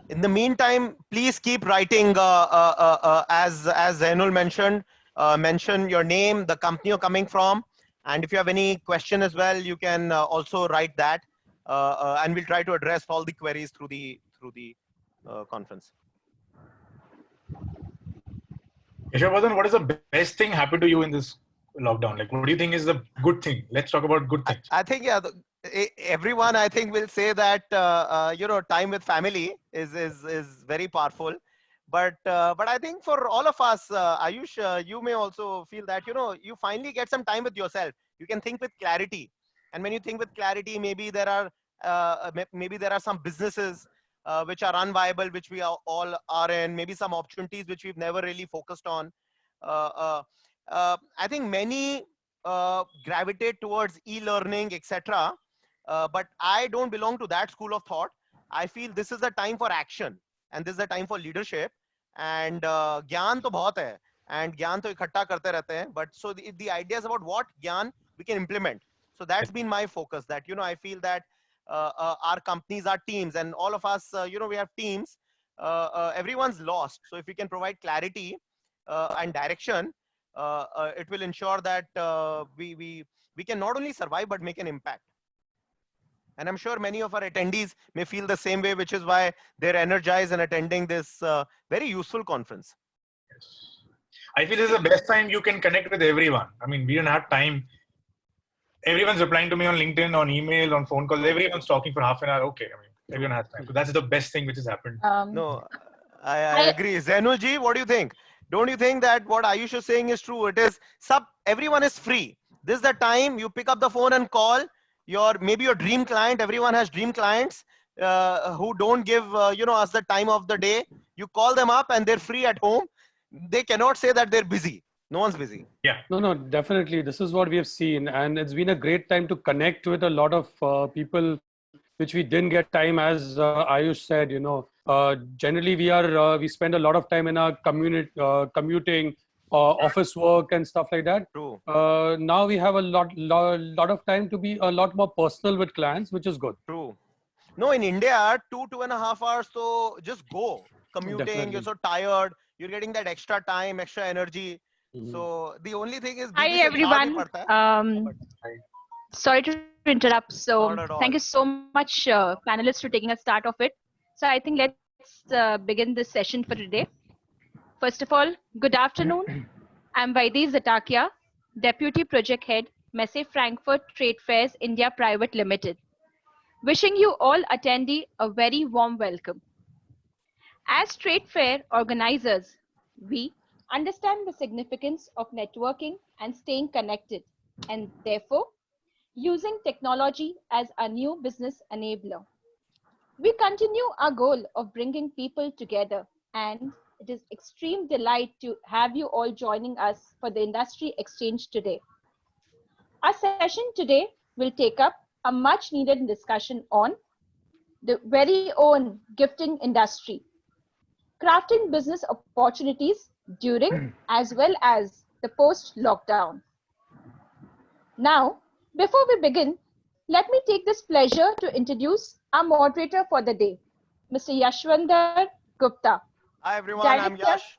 In the meantime, please keep writing. As Zainul mentioned, mention your name, the company you're coming from, and if you have any question as well, you can also write that, and we'll try to address all the queries through the conference. Yashovardhan, what is the best thing happened to you in this lockdown? Like, what do you think is the good thing? Let's talk about good things. I think, yeah, everyone I think will say that time with family is very powerful, but I think for all of us, Ayush, you may also feel that you finally get some time with yourself. You can think with clarity, and when you think with clarity, maybe there are some businesses which are unviable, which we all are in. Maybe some opportunities which we've never really focused on. I think many gravitate towards e-learning, etc. But I don't belong to that school of thought. I feel this is a time for action, and this is a time for leadership. And ज्ञान तो बहुत है, and ज्ञान तो इकट्ठा करते रहते हैं. But so the idea is about what ज्ञान we can implement. So that's been my focus. That I feel that our companies are teams, and all of us, we have teams. Everyone's lost. So if we can provide clarity and direction, it will ensure that we can not only survive but make an impact. And I'm sure many of our attendees may feel the same way, which is why they're energized and attending this very useful conference. Yes. I feel this is the best time you can connect with everyone. I mean, we don't have time. Everyone's replying to me on LinkedIn, on email, on phone calls. Everyone's talking for half an hour. Okay, I mean, everyone has time. So that's the best thing which has happened. No, I agree. Zainul what do you think? Don't you think that what Ayush is saying is true? It is everyone is free. This is the time you pick up the phone and call maybe your dream client. Everyone has dream clients who don't give us the time of the day. You call them up and they're free at home. They cannot say that they're busy. No one's busy. Yeah. No, definitely. This is what we have seen. And it's been a great time to connect with a lot of people, which we didn't get time, as Ayush said, generally we spend a lot of time in our commuting, office work and stuff like that. True. Now we have a lot of time to be a lot more personal with clients, which is good. True. No, in India, 2.5 hours, so just go. Commuting, Definitely. you're so tired, you're getting that extra time, extra energy. So the only thing is, Hi everyone. Sorry to interrupt. So thank you so much, panelists, for taking a start of it. So I think let's begin this session for today. First of all, good afternoon. I'm Vaidi Zatakia, Deputy Project Head, Messe Frankfurt Trade Fairs India Private Limited. Wishing you all attendee a very warm welcome. As trade fair organizers, we understand the significance of networking and staying connected, and therefore using technology as a new business enabler. We continue our goal of bringing people together, and it is extreme delight to have you all joining us for the industry exchange today. Our session today will take up a much needed discussion on the very own gifting industry, crafting business opportunities during as well as the post-lockdown. Now, before we begin, let me take this pleasure to introduce our moderator for the day, Mr. Yashwandar Gupta. Hi everyone, I'm Yash.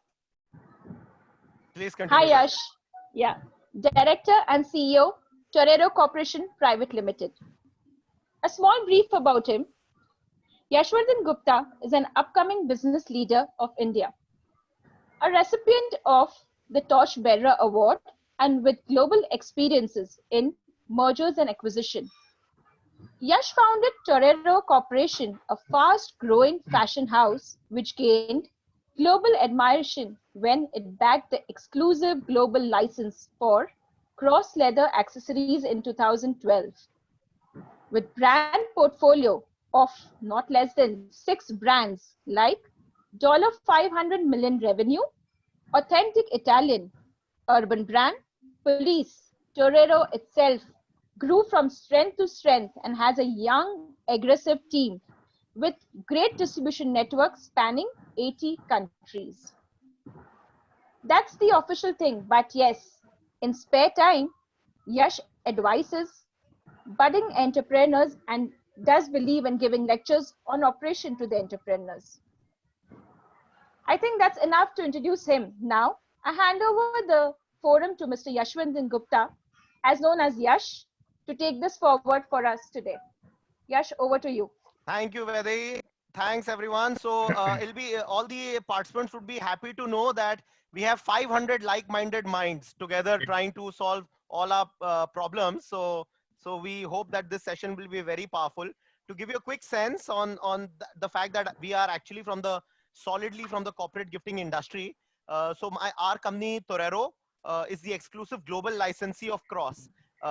Please continue. Hi Yash. Yeah, Director and CEO, Torero Corporation Private Limited. A small brief about him. Yashwardhan Gupta is an upcoming business leader of India, a recipient of the Torch Bearer Award, and with global experiences in mergers and acquisition. Yash founded Torero Corporation, a fast-growing fashion house which gained global admiration when it bagged the exclusive global license for Cross Leather accessories in 2012. With brand portfolio of not less than 6 brands like $500 million revenue, Authentic Italian, Urban Brand, Police, Torero itself grew from strength to strength and has a young, aggressive team with great distribution network spanning 80 countries. That's the official thing, but yes, in spare time, Yash advises budding entrepreneurs and does believe in giving lectures on operation to the entrepreneurs. I think that's enough to introduce him. Now, I hand over the forum to Mr. Yashwanthan Gupta, as known as Yash, to take this forward for us today. Yash, over to you. Thank you, Vedi. Thanks, everyone. So it'll be all the participants would be happy to know that we have 500 like-minded minds together trying to solve all our problems. So we hope that this session will be very powerful. To give you a quick sense on the fact that we are actually solidly from the corporate gifting industry. So our company Torero is the exclusive global licensee of Cross,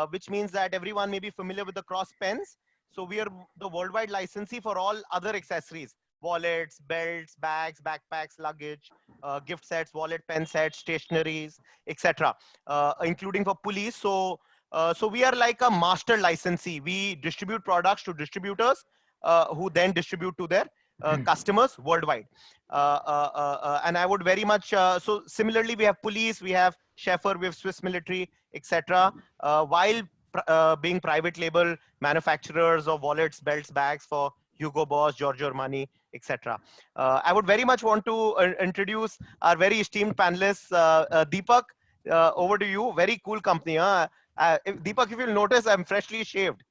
which means that everyone may be familiar with the Cross pens. So we are the worldwide licensee for all other accessories: wallets, belts, bags, backpacks, luggage, gift sets, wallet, pen sets, stationaries, etc., including for police. So we are like a master licensee. We distribute products to distributors who then distribute to their customers worldwide. And I would very much, so similarly, we have police, we have Schaefer, we have Swiss military, etc. While being private label manufacturers of wallets, belts, bags for Hugo Boss, Giorgio Armani, etc. I would very much want to introduce our very esteemed panelists. Deepak, over to you. Very cool company. Deepak, if you'll notice, I'm freshly shaved.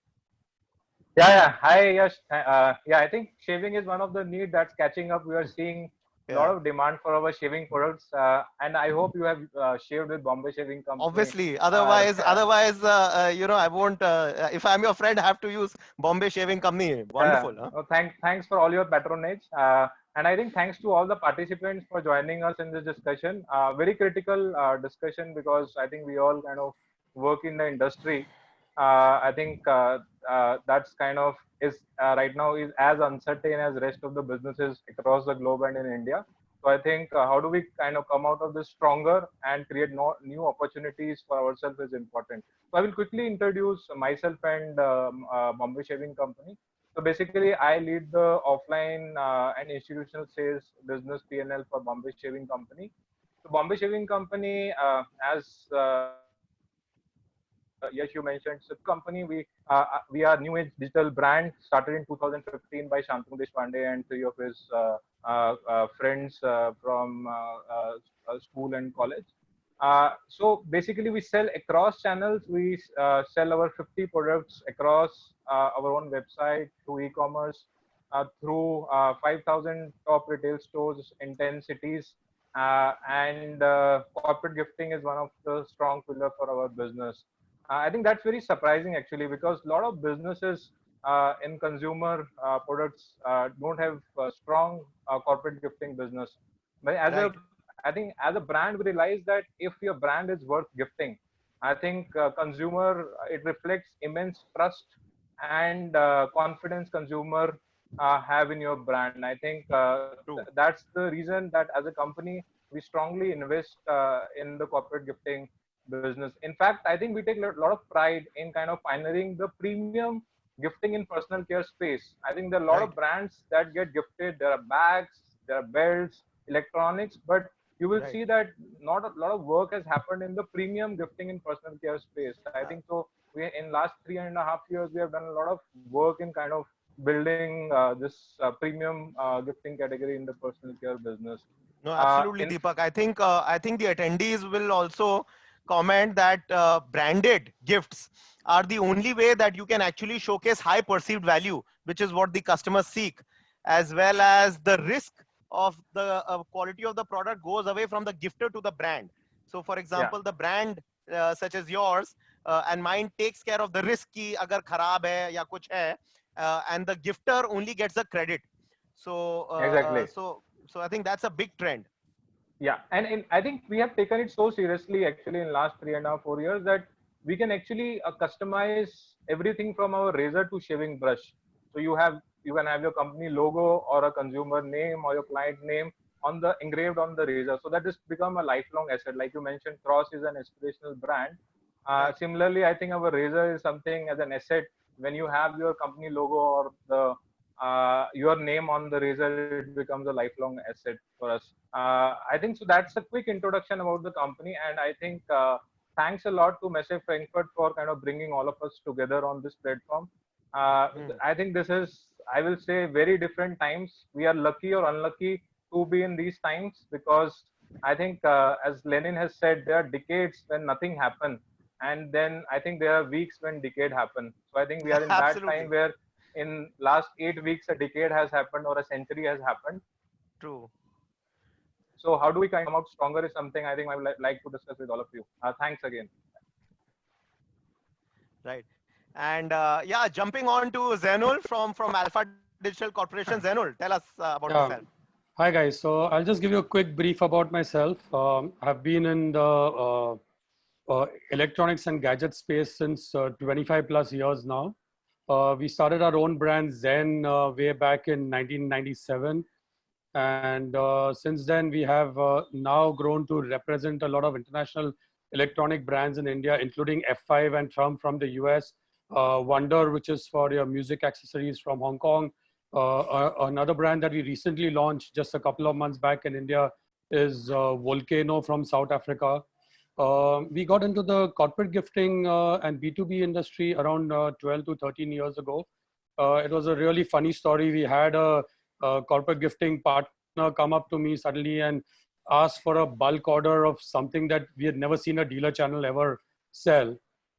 Yeah. Hi, Yash. Yeah, I think shaving is one of the need that's catching up. We are seeing a lot of demand for our shaving products, and I hope you have shaved with Bombay Shaving Company. Obviously, otherwise, you know, I won't. If I'm your friend, I have to use Bombay Shaving Company. Wonderful. Huh? Oh, thanks for all your patronage. And I think thanks to all the participants for joining us in this discussion. Very critical discussion, because I think we all kind of work in the industry. I think that's kind of is right now is as uncertain as rest of the businesses across the globe and in India. So I think how do we kind of come out of this stronger and create new opportunities for ourselves is important. So I will quickly introduce myself and Bombay Shaving Company. So basically, I lead the offline and institutional sales business P&L for Bombay Shaving Company. So Bombay Shaving Company, as yes, you mentioned, so company, we are new age digital brand started in 2015 by Shantanu Deshpande and three of his friends from school and college. So basically, we sell across channels. We sell our 50 products across our own website, through e-commerce, through 5,000 top retail stores in 10 cities. And corporate gifting is one of the strong pillar for our business. I think that's very surprising actually, because a lot of businesses in consumer products don't have a strong corporate gifting business. But I think as a brand, we realize that if your brand is worth gifting, I think consumer, it reflects immense trust and confidence consumer have in your brand. And I think that's the reason that as a company, we strongly invest in the corporate gifting business. In fact, I think we take a lot of pride in kind of pioneering the premium gifting in personal care space. I think there are a lot of brands that get gifted. There are bags, there are belts, electronics, but you will see that not a lot of work has happened in the premium gifting in personal care space. I think so. We in last 3.5 years, we have done a lot of work in kind of building this premium gifting category in the personal care business. No, absolutely, Deepak. I think the attendees will also comment that branded gifts are the only way that you can actually showcase high perceived value, which is what the customers seek, as well as the risk of the quality of the product goes away from the gifter to the brand. So for example, the brand such as yours and mine takes care of the risk ki agar kharab hai ya kuch hai, and the gifter only gets the credit. So exactly. So I think that's a big trend. Yeah, and I think we have taken it so seriously actually in last 3.5-4 years that we can actually customize everything from our razor to shaving brush. So you can have your company logo or a consumer name or your client name on the engraved on the razor. So that has become a lifelong asset. Like you mentioned, Cross is an aspirational brand. Similarly, I think our razor is something as an asset. When you have your company logo or the your name on the razor, it becomes a lifelong asset for us. I think so. That's a quick introduction about the company, and I think thanks a lot to Messe Frankfurt for kind of bringing all of us together on this platform. I think this is, I will say, very different times. We are lucky or unlucky to be in these times, because I think, as Lenin has said, there are decades when nothing happened, and then I think there are weeks when decade happen. So I think we are in that time Absolutely where in last 8 weeks a decade has happened or a century has happened. true. So how do we come out stronger is something I think I would like to discuss with all of you. Thanks again. Right. And yeah, jumping on to Zainul from Alpha Digital Corporation. Zainul, tell us about Yeah. yourself. Hi guys. So I'll just give you a quick brief about myself. I've been in the electronics and gadget space since 25 plus years now. We started our own brand Zen way back in 1997. And since then, we have now grown to represent a lot of international electronic brands in India, including F5 and Trump from the US, Wonder, which is for your music accessories from Hong Kong. Another brand that we recently launched just a couple of months back in India is Volcano from South Africa. We got into the corporate gifting and B2B industry around 12 to 13 years ago. It was a really funny story. We had a corporate gifting partner come up to me suddenly and ask for a bulk order of something that we had never seen a dealer channel ever sell.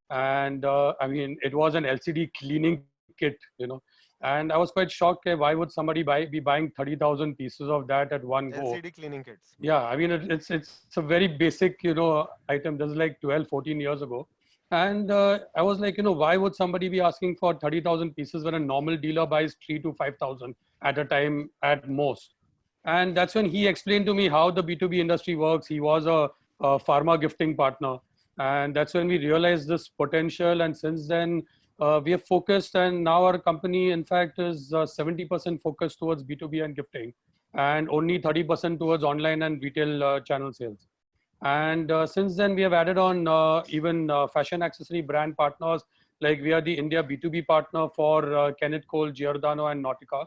And I mean, it was an LCD cleaning kit, you know. And I was quite shocked. Why would somebody be buying 30,000 pieces of that at one go? LCD cleaning kits. Yeah, I mean, it's a very basic, you know, item. This is like 12, 14 years ago. And I was like, you know, why would somebody be asking for 30,000 pieces when a normal dealer buys 3 to 5,000 at a time at most? And that's when he explained to me how the B2B industry works. He was a pharma gifting partner. And that's when we realized this potential. And since then, we have focused, and now our company, in fact, is 70% focused towards B2B and gifting, and only 30% towards online and retail channel sales. And since then, we have added on even fashion accessory brand partners. Like we are the India B2B partner for Kenneth Cole, Giordano, and Nautica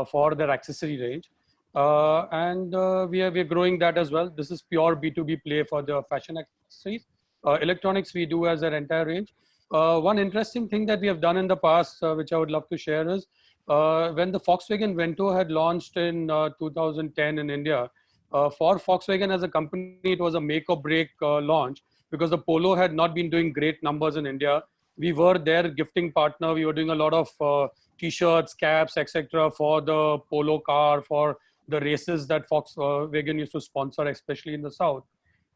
for their accessory range. And we're growing that as well. This is pure B2B play for the fashion accessories. Electronics, we do as an entire range. One interesting thing that we have done in the past, which I would love to share, is when the Volkswagen Vento had launched in 2010 in India, for Volkswagen as a company, it was a make or break launch because the Polo had not been doing great numbers in India. We were their gifting partner. We were doing a lot of T-shirts, caps, etc. for the Polo car, for the races that Volkswagen used to sponsor, especially in the South.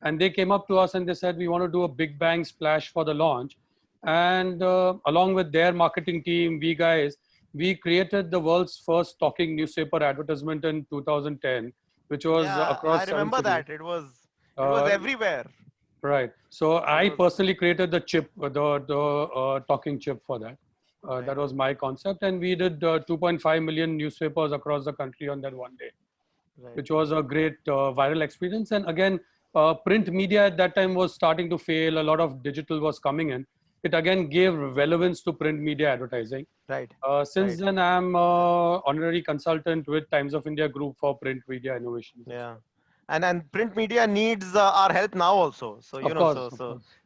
And they came up to us and they said, we want to do a big bang splash for the launch. And along with their marketing team, we created the world's first talking newspaper advertisement in 2010, which was across. I remember that. It was everywhere. Right. So I personally created the chip, the talking chip for that. Right. That was my concept. And we did 2.5 million newspapers across the country on that one day, which was a great viral experience. And again, print media at that time was starting to fail. A lot of digital was coming in. It again gave relevance to print media advertising. Right. Since then, I'm honorary consultant with Times of India Group for print media innovation. Yeah, and print media needs our help now also. So you know,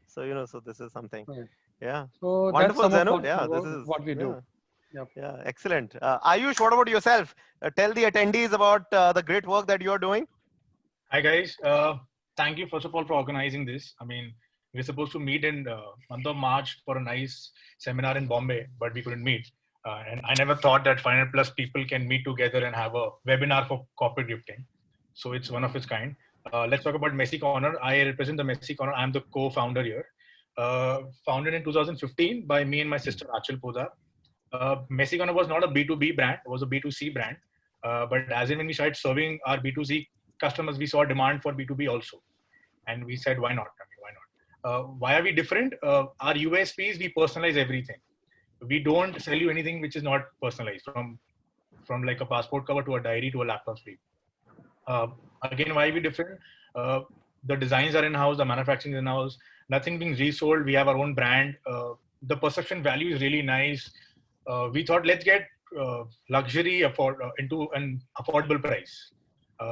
so you know, so this is something. Right. Yeah. So wonderful, that's Zainul. Yeah, this is what we do. Yeah. Yeah, excellent. Ayush, what about yourself? Tell the attendees about the great work that you are doing. Hi guys. Thank you first of all for organizing this. I mean, we're supposed to meet in month of March for a nice seminar in Bombay, but we couldn't meet. And I never thought that 500 plus people can meet together and have a webinar for corporate gifting. So it's one of its kind. Let's talk about Messi Corner. I represent the Messi Corner. I'm the co-founder here. Founded in 2015 by me and my sister Achal Podar. Messi Corner was not a B2B brand, it was a B2C brand. But as in when we started serving our B2C customers, we saw demand for B2B also. And we said, why not? I mean, why not? Why are we different? Our USPs, we personalize everything. We don't sell you anything which is not personalized, from like a passport cover to a diary to a laptop sleeve. Again, why are we different? The designs are in-house, the manufacturing is in-house, nothing being resold. We have our own brand. The perception value is really nice. We thought, let's get luxury into an affordable price.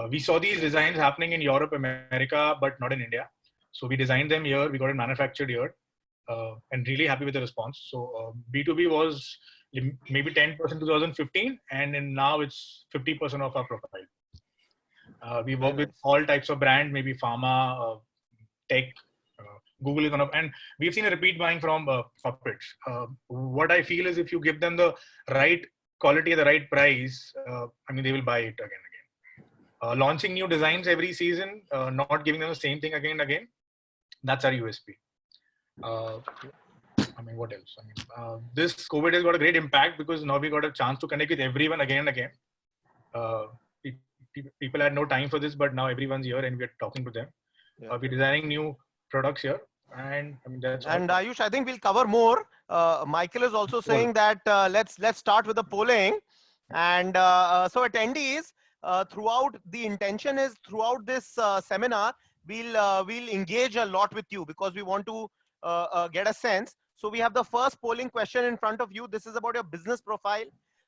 We saw these designs happening in Europe, America, but not in India. So we designed them here. We got it manufactured here, and really happy with the response. So B2B was maybe 10% 2015, and now it's 50% of our profile. We work with all types of brand, maybe pharma, tech. Google is one of, and we've seen a repeat buying from corporates. What I feel is if you give them the right quality at the right price, I mean, they will buy it again and again. Launching new designs every season, not giving them the same thing again and again. That's our USP. I mean, what else? I mean, this COVID has got a great impact because now we got a chance to connect with everyone again and again. People had no time for this, but now everyone's here and we're talking to them. Yeah. We're designing new products here, and I mean that's. And Ayush, I think we'll cover more. Michael is also saying that let's start with the polling, and so attendees throughout, the intention is throughout this seminar we'll engage a lot with you because we want to get a sense. So we have the first polling question in front of you. This is about your business profile.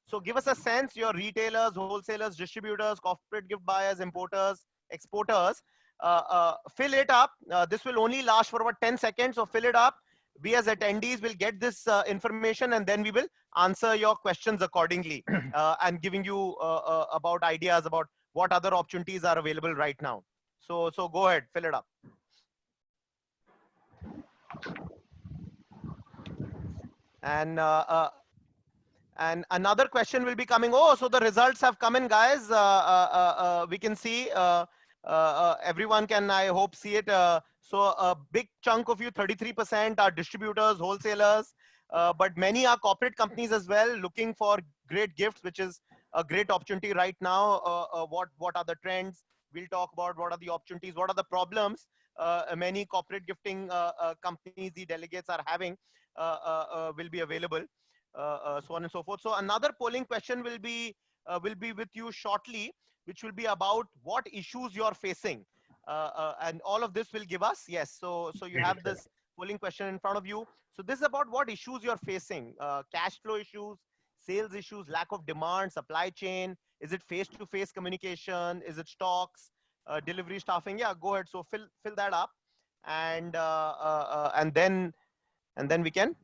So give us a sense, your retailers, wholesalers, distributors, corporate gift buyers, importers, exporters. Fill it up. This will only last for about 10 seconds. So fill it up. We as attendees will get this information and then we will answer your questions accordingly and giving you about ideas about what other opportunities are available right now. So go ahead, fill it up. And another question will be coming. Oh, so the results have come in, guys. We can see everyone can, I hope, see it. So a big chunk of you, 33% are distributors, wholesalers, but many are corporate companies as well, looking for great gifts, which is a great opportunity right now. What are the trends? We'll talk about what are the opportunities, what are the problems many corporate gifting companies, the delegates are having, will be available. So on and so forth. So another polling question will be with you shortly, which will be about what issues you're facing, and all of this will give us, yes. So you have this polling question in front of you. So this is about what issues you're facing: cash flow issues, sales issues, lack of demand, supply chain. Is it face-to-face communication? Is it stocks, delivery, staffing? Yeah, go ahead. So fill that up, and then we can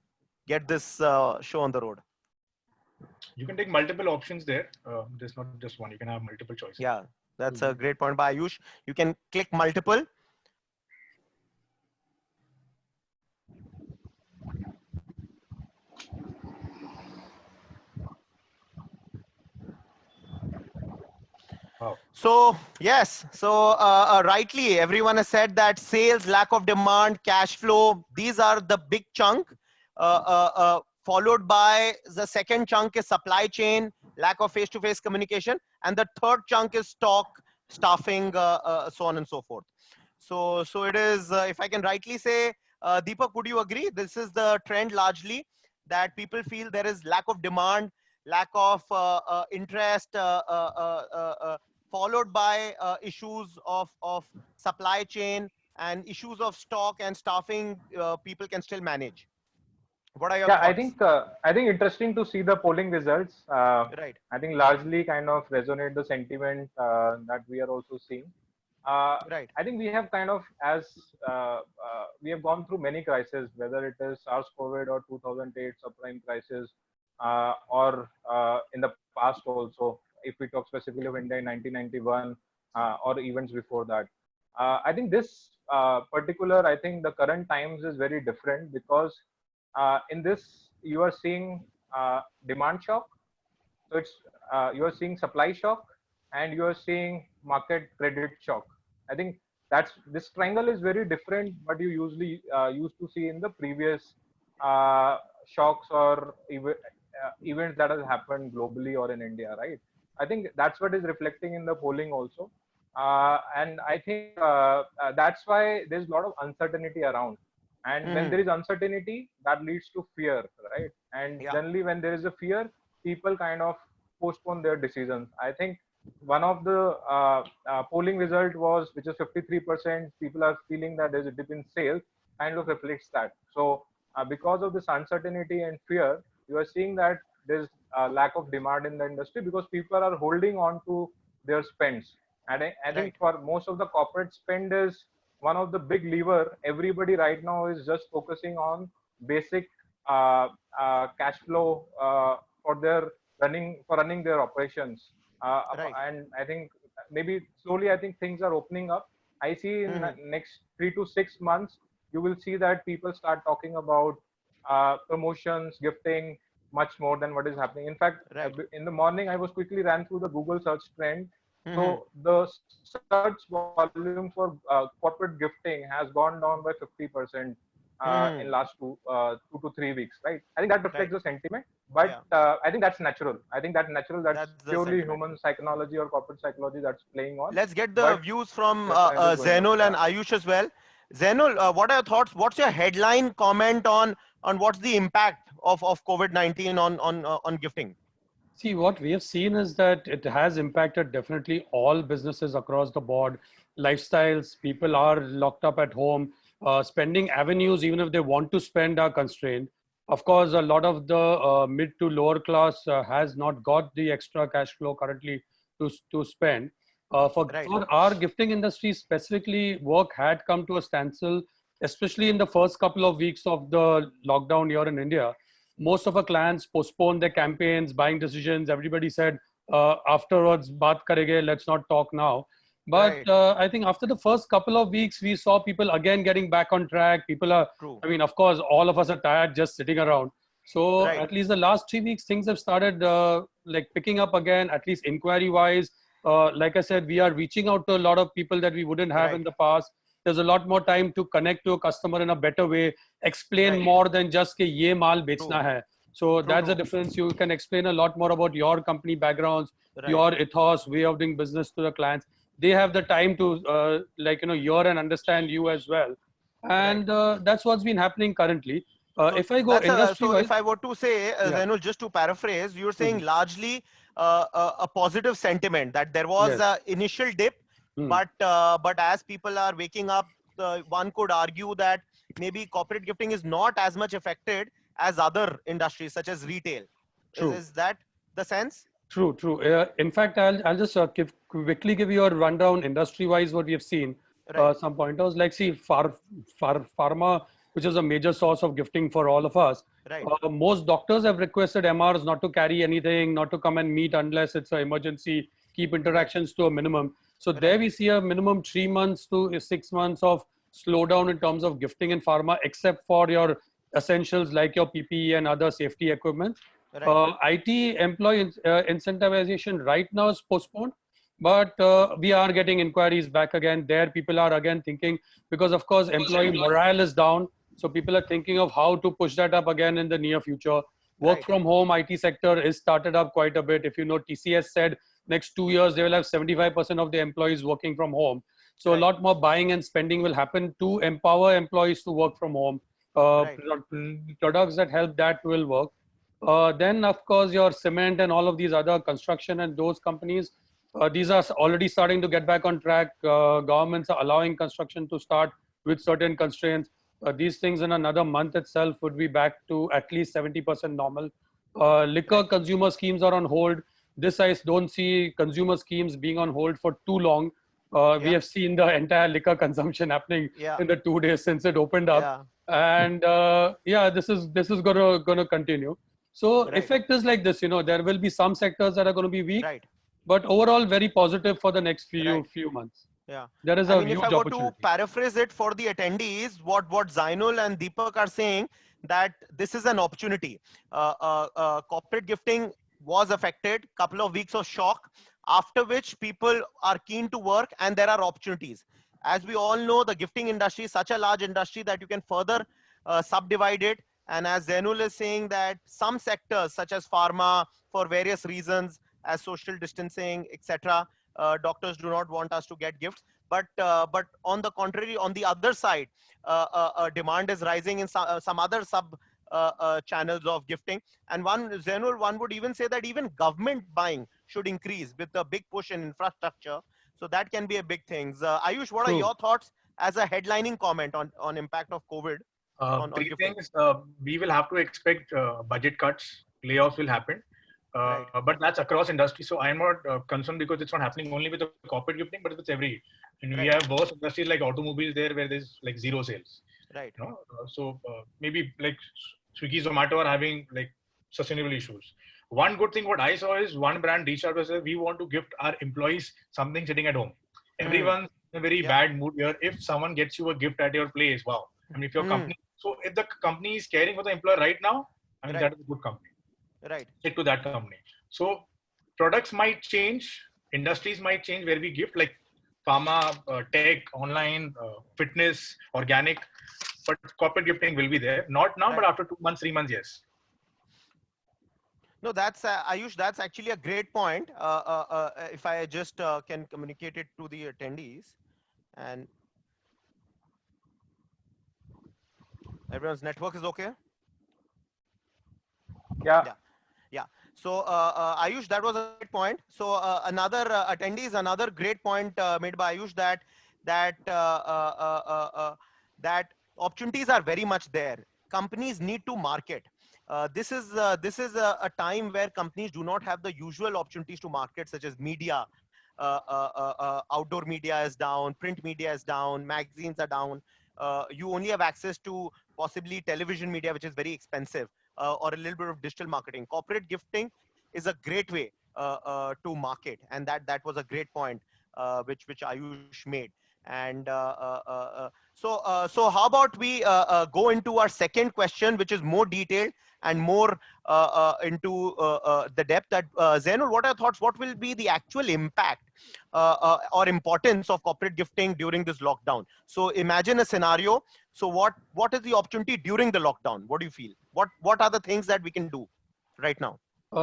get this show on the road. You can take multiple options there. There's not just one. You can have multiple choices. Yeah, that's a great point by Ayush. You can click multiple. Wow. So yes, so rightly everyone has said that sales, lack of demand, cash flow, these are the big chunk, followed by the second chunk is supply chain, lack of face-to-face communication, and the third chunk is stock, staffing, so on and so forth. So it is, if I can rightly say, Deepak, would you agree? This is the trend largely, that people feel there is lack of demand, lack of interest, followed by issues of supply chain and issues of stock and staffing. People can still manage. What are your thoughts? I think interesting to see the polling results. Right. I think largely kind of resonate the sentiment that we are also seeing. Right. I think we have kind of, we have gone through many crises, whether it is SARS-CoV or 2008 subprime crisis, or in the past also, if we talk specifically of India in 1991 or events before that. I think this particular, I think the current times is very different because in this you are seeing demand shock. So it's you are seeing supply shock and you are seeing market credit shock. I think this triangle is very different, but you usually used to see in the previous shocks or events that has happened globally or in India, right? I think that's what is reflecting in the polling also. And I think that's why there's a lot of uncertainty around. And when there is uncertainty, that leads to fear, right? And generally, when there is a fear, people kind of postpone their decisions. I think one of the polling result was, which is 53%, people are feeling that there's a dip in sales, kind of reflects that. So because of this uncertainty and fear, you are seeing that there's a lack of demand in the industry because people are holding on to their spends. And I think for most of the corporate spend is one of the big lever. Everybody right now is just focusing on basic cash flow for running their operations. And I think maybe slowly, I think things are opening up. I see in the next 3 to 6 months, you will see that people start talking about promotions, gifting much more than what is happening. In fact, Right. in the morning, I was quickly ran through the Google search trend. Mhm. So the search volume for corporate gifting has gone down by 50% in last 2 to 3 weeks, right? I think that reflects Right. the sentiment, but Yeah. I think that's natural. I think that's natural. That's That's the purely sentiment. human psychology or corporate psychology that's playing on. Let's get the But views from the trend is going up. Zainul and Yeah. Ayush as well. Zainul, what are your thoughts? What's your headline comment on what's the impact of COVID-19 on gifting? See, what we have seen is that it has impacted definitely all businesses across the board. Lifestyles, people are locked up at home. Spending avenues, even if they want to spend, are constrained. Of course, a lot of the mid to lower class has not got the extra cash flow currently to spend. Right. For our gifting industry specifically, work had come to a standstill, especially in the first couple of weeks of the lockdown here in India. Most of our clients postponed their campaigns, buying decisions. Everybody said afterwards, baat karenge, let's not talk now. But Right. I think after the first couple of weeks, we saw people again getting back on track. People are, True. I mean, of course, all of us are tired just sitting around. So Right. at least the last 3 weeks, things have started like picking up again, at least inquiry wise. Like I said, we are reaching out to a lot of people that we wouldn't have Right. in the past. There's a lot more time to connect to a customer in a better way, explain Right. more than just कि ये माल True. बेचना है. So True. that's the True. difference. You can explain a lot more about your company backgrounds, Right. your ethos, way of doing business to the clients. They have the time to hear and understand you as well, Right. and that's what's been happening currently. So If I go that's industry so wise, if I were to say, yeah, Zainul, just to paraphrase, you're saying Mhm. largely a positive sentiment that there was Yes. a initial dip, Hmm. but as people are waking up, one could argue that maybe corporate gifting is not as much affected as other industries such as retail. True. Is that the sense? True. In fact, I'll just quickly give you a rundown industry-wise what we have seen. Right. Some pointers like see pharma, which is a major source of gifting for all of us. Right. Most doctors have requested MRs not to carry anything, not to come and meet unless it's an emergency. Keep interactions to a minimum. So there Right. we see a minimum 3 months to 6 months of slowdown in terms of gifting in pharma, except for your essentials like your PPE and other safety equipment. Right. IT employee incentivization right now is postponed, but we are getting inquiries back again. There, people are again thinking because, of course, employee morale is down. So people are thinking of how to push that up again in the near future. Work Right. from home IT sector is started up quite a bit. If you know, TCS said next 2 years they will have 75% of the employees working from home. So a Right. lot more buying and spending will happen to empower employees to work from home. Right. Products that help that will work. Then, of course, your cement and all of these other construction and those companies, these are already starting to get back on track. Governments are allowing construction to start with certain constraints. These things in another month itself would be back to at least 70% normal. Liquor Right. consumer schemes are on hold. This I don't see consumer schemes being on hold for too long. We Yeah. have seen the entire liquor consumption happening Yeah. in the 2 days since it opened up, Yeah. and yeah, this is gonna continue. So Right. effect is like this, there will be some sectors that are going to be weak, Right. but overall very positive for the next Right. few months. Yeah. There is I a mean, if I huge were to opportunity. paraphrase it for the attendees, what Zainul and Deepak are saying, that this is an opportunity. Corporate gifting was affected, couple of weeks of shock, after which people are keen to work and there are opportunities. As we all know, the gifting industry is such a large industry that you can further subdivide it. And as Zainul is saying that some sectors such as pharma, for various reasons, as social distancing, etc., doctors do not want us to get gifts, but on the contrary, on the other side, demand is rising in some other sub channels of gifting. And one would even say that even government buying should increase with the big push in infrastructure. So that can be a big thing. Ayush, what are True. your thoughts as a headlining comment on impact of COVID on Three gifting? things. We will have to expect budget cuts, layoffs will happen. Right. But that's across industry. So I'm not concerned because it's not happening only with the corporate gifting, but it's every. And we Right. have worse industries like automobiles there where there's like zero sales. Right. So maybe like Swiggy, Zomato are having like sustainable issues. one good thing what I saw is one brand reached out to us and said, we want to gift our employees something sitting at home. Everyone's in a very bad mood here. If someone gets you a gift at your place, wow. I mean, if your company, so if the company is caring for the employer right now, I mean, that is a good company. Right. Stick to that company. So products might change, industries might change where we gift, like pharma, tech, online, fitness, organic, but corporate gifting will be there. Not now, but after 2 months, 3 months, yes. No, that's Ayush. That's actually a great point. If I just can communicate it to the attendees, and everyone's network is okay. Yeah. So Ayush, that was a great point. So another attendees, another great point made by Ayush that opportunities are very much there. Companies need to market. This is a time where companies do not have the usual opportunities to market, such as media. Outdoor media is down, print media is down, magazines are down. You only have access to possibly television media, which is very expensive, or a little bit of digital marketing. Corporate gifting is a great way to market, and that was a great point which Ayush made. And so how about we go into our second question, which is more detailed and more into the depth. That Zainul, what are your thoughts? What will be the actual impact or importance of corporate gifting during this lockdown? So imagine a scenario. So what is the opportunity during the lockdown? What do you feel? What are the things that we can do right now?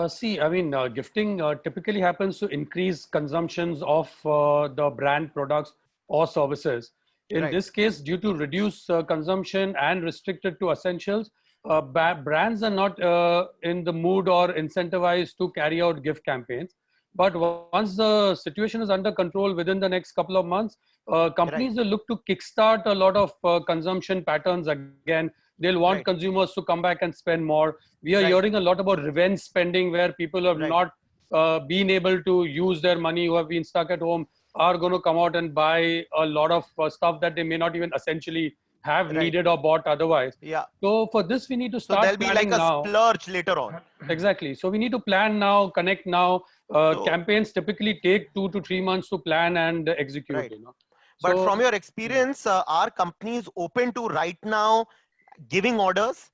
See, I mean, gifting typically happens to increase consumptions of the brand products or services. In this case, due to reduced consumption and restricted to essentials, brands are not in the mood or incentivized to carry out gift campaigns. But once the situation is under control within the next couple of months, companies will look to kickstart a lot of consumption patterns again. They'll want consumers to come back and spend more. We are hearing a lot about revenge spending, where people have not been able to use their money, who have been stuck at home, are going to come out and buy a lot of stuff that they may not even essentially have needed or bought otherwise. So for this, we need to start there'll be like a splurge later on. Exactly. So we need to plan now, connect now. Campaigns typically take 2 to 3 months to plan and execute. You know. But from your experience, are companies open to right now giving orders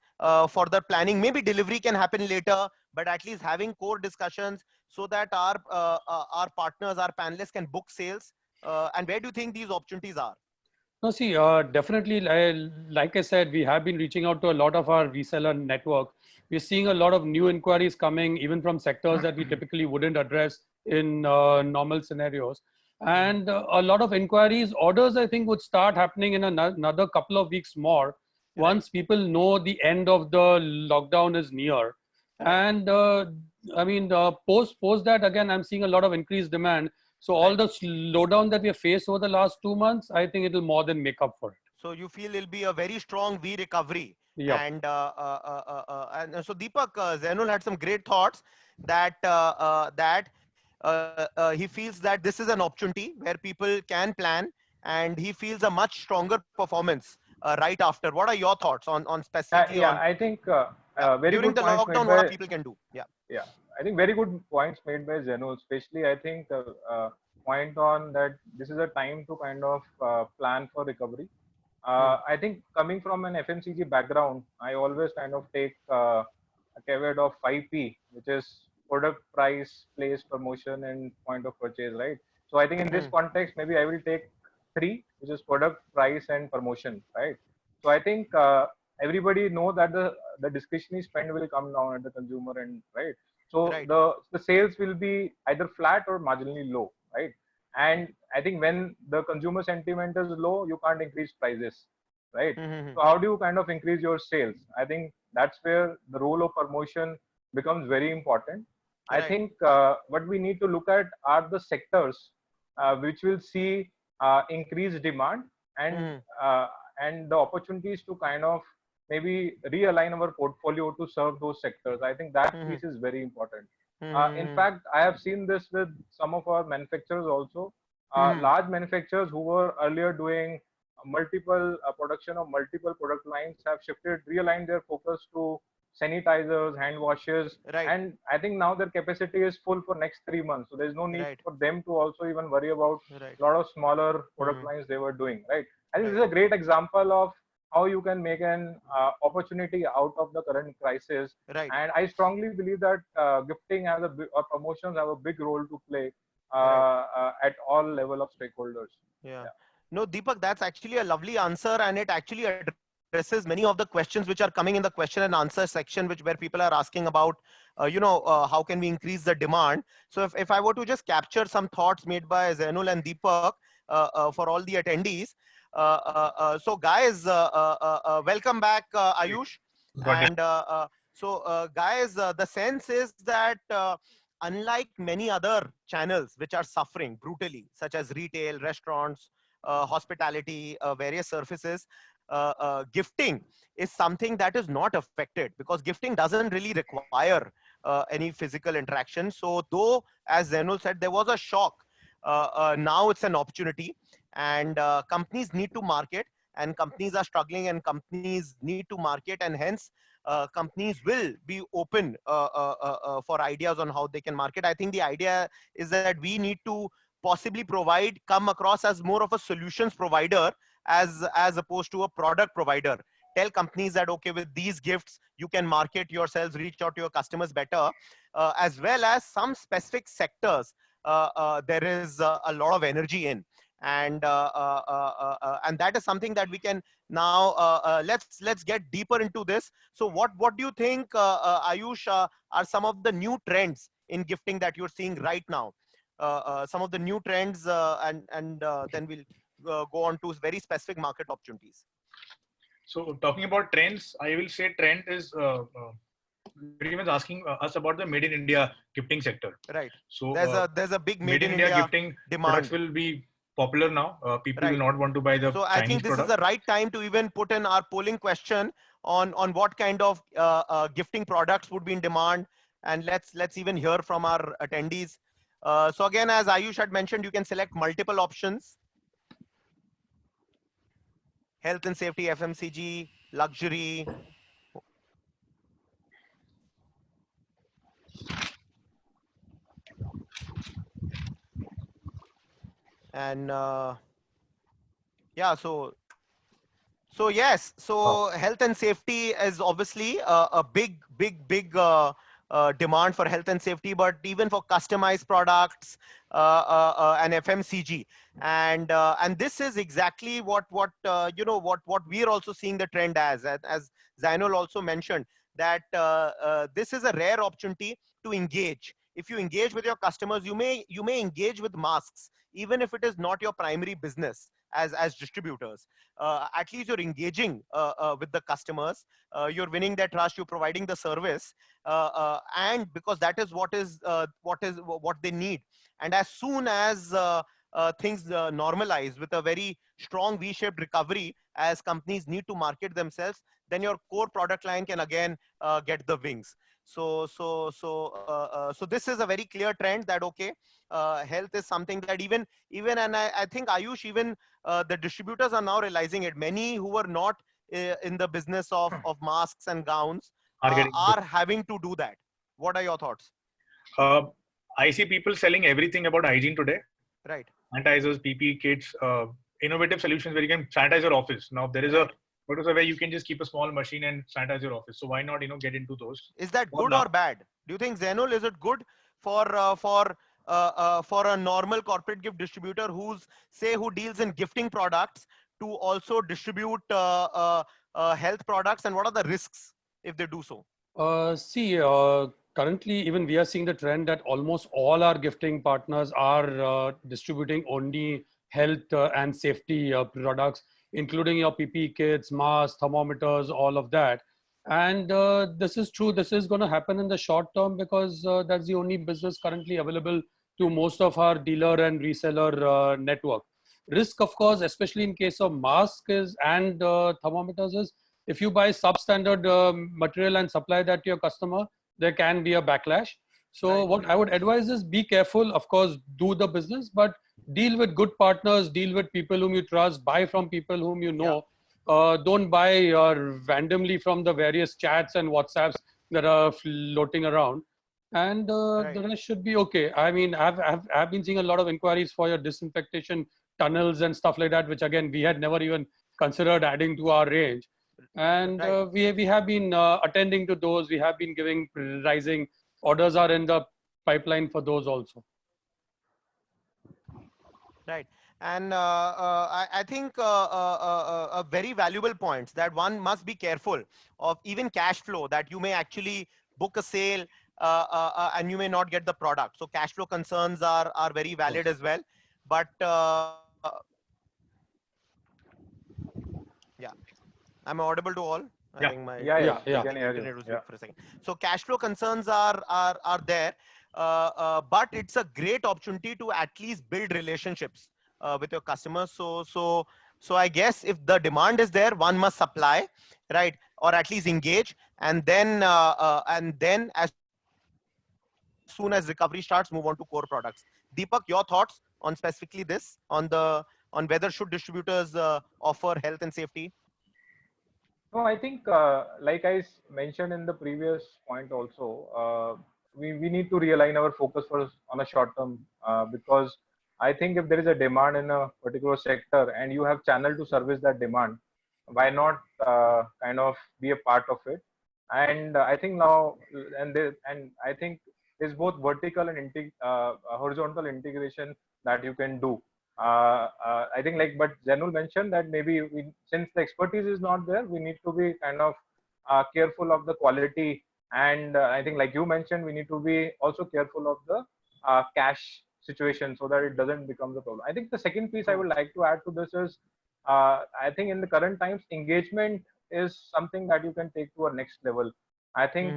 for the planning? Maybe delivery can happen later, but at least having core discussions so that our partners, our panelists can book sales. And where do you think these opportunities are? No, see, definitely, like I said, we have been reaching out to a lot of our reseller network. We're seeing a lot of new inquiries coming, even from sectors that we typically wouldn't address in normal scenarios. And a lot of inquiries, orders, I think, would start happening in another couple of weeks more, once people know the end of the lockdown is near. And I mean, post that, again, I'm seeing a lot of increased demand. So all the slowdown that we have faced over the last 2 months, I think it will more than make up for it. So you feel it'll be a very strong V recovery. And so Deepak, Zainul had some great thoughts that he feels that this is an opportunity where people can plan, and he feels a much stronger performance right after. What are your thoughts on specifically? I think very during good the points lockdown, made what by, people can do. I think very good points made by Zainul, especially I think the point on that this is a time to kind of plan for recovery. I think coming from an FMCG background, I always kind of take a caveat of 5P, which is product, price, place, promotion, and point of purchase, right? So I think in this context, maybe I will take 3, which is product, price, and promotion, right? So I think everybody know that the discretionary spend will come down at the consumer end, right? So the sales will be either flat or marginally low, right? And I think when the consumer sentiment is low, you can't increase prices, right? So how do you kind of increase your sales? I think that's where the role of promotion becomes very important. I think what we need to look at are the sectors which will see increased demand and the opportunities to kind of maybe realign our portfolio to serve those sectors. I think that piece is very important. In fact, I have seen this with some of our manufacturers also. Large manufacturers who were earlier doing multiple production of multiple product lines have realigned their focus to sanitizers, hand washes, Right. and I think now their capacity is full for next 3 months. So there's no need Right. for them to also even worry about Right. a lot of smaller product Hmm. lines they were doing, right? I think Right. this is a great example of how you can make an opportunity out of the current crisis. Right. And I strongly believe that gifting has or promotions have a big role to play Right. at all level of stakeholders. Yeah. Yeah. No, Deepak, that's actually a lovely answer, and it actually addresses many of the questions which are coming in the question and answer section, where people are asking about, how can we increase the demand. So if I were to just capture some thoughts made by Zainul and Deepak for all the attendees. So guys, welcome back, Ayush. Got it. And guys, the sense is that unlike many other channels which are suffering brutally, such as retail, restaurants, hospitality, various surfaces, gifting is something that is not affected, because gifting doesn't really require any physical interaction. So though, as Zainul said, there was a shock, now it's an opportunity, and companies need to market, and companies are struggling, and companies need to market, and hence companies will be open for ideas on how they can market. I think the idea is that we need to possibly come across as more of a solutions provider as opposed to a product provider. Tell companies that, okay, with these gifts, you can market yourselves, reach out to your customers better, as well as some specific sectors there is a lot of energy in. And that is something that we can now let's get deeper into this. So what do you think, Ayush, are some of the new trends in gifting that you're seeing right now? Some of the new trends, and then we'll go on to very specific market opportunities. So talking about trends, I will say trend is everyone's asking us about the Made in India gifting sector. Right. So There's a big Made in India gifting demand. products will be popular now. People Right. will not want to buy the So I Chinese think this product. is the right time to even put in our polling question on what kind of gifting products would be in demand, and let's even hear from our attendees. So again, as Ayush had mentioned, you can select multiple options: health and safety, FMCG, luxury. And yeah, so yes, so health and safety is obviously a big demand for health and safety, but even for customized products and FMCG, and this is exactly what we're also seeing the trend as Zainul also mentioned, that this is a rare opportunity to engage. If you engage with your customers, you may engage with masks, even if it is not your primary business as distributors. At least you're engaging with the customers, you're winning their trust, you're providing the service, and because that is what they need. And as soon as things normalize with a very strong V-shaped recovery, as companies need to market themselves, then your core product line can again get the wings. So this is a very clear trend that, okay, health is something that even and I think, Ayush, even the distributors are now realizing it. Many who were not in the business of masks and gowns are having to do that. What are your thoughts? I see people selling everything about hygiene today. Right. Sanitizers, PPE kits, innovative solutions where you can sanitize your office. Now there is a where you can just keep a small machine and sanitize your office. So why not get into those? Is that good or bad? Do you think, Zainul, is it good for a normal corporate gift distributor who deals in gifting products to also distribute health products, and what are the risks if they do so? Currently, even we are seeing the trend that almost all our gifting partners are distributing only health and safety products, including your PPE kits, masks, thermometers, all of that. And this is true. This is going to happen in the short term, because that's the only business currently available to most of our dealer and reseller network. Risk, of course, especially in case of masks and thermometers, is if you buy substandard material and supply that to your customer, there can be a backlash. So what I would advise is be careful. Of course, do the business, but deal with good partners, deal with people whom you trust, buy from people whom you know. don't buy randomly from the various chats and WhatsApps that are floating around. And the rest should be okay. I mean, I've been seeing a lot of inquiries for your disinfectation tunnels and stuff like that, which again, we had never even considered adding to our range. And we have been attending to those. We have been giving pricing. Orders are in the pipeline for those also. Right. And I think a very valuable point that one must be careful of even cash flow, that you may actually book a sale and you may not get the product. So cash flow concerns are very valid as well. But yeah, I'm audible to all. I think my internet was weak for a second. So cash flow concerns are there, but it's a great opportunity to at least build relationships with your customers. So I guess if the demand is there, one must supply, right, or at least engage, and then as soon as recovery starts, move on to core products. Deepak, your thoughts on specifically this, on whether should distributors offer health and safety? No, I think like I mentioned in the previous point also, we need to realign our focus on a short term, because I think if there is a demand in a particular sector and you have channel to service that demand, why not kind of be a part of it? And I think now, and I think there's both vertical and horizontal integration that you can do. I think but Zainul mentioned that maybe since the expertise is not there, we need to be kind of careful of the quality. And I think like you mentioned, we need to be also careful of the cash situation so that it doesn't become the problem. I think the second piece I would like to add to this is, I think in the current times, engagement is something that you can take to a next level. I think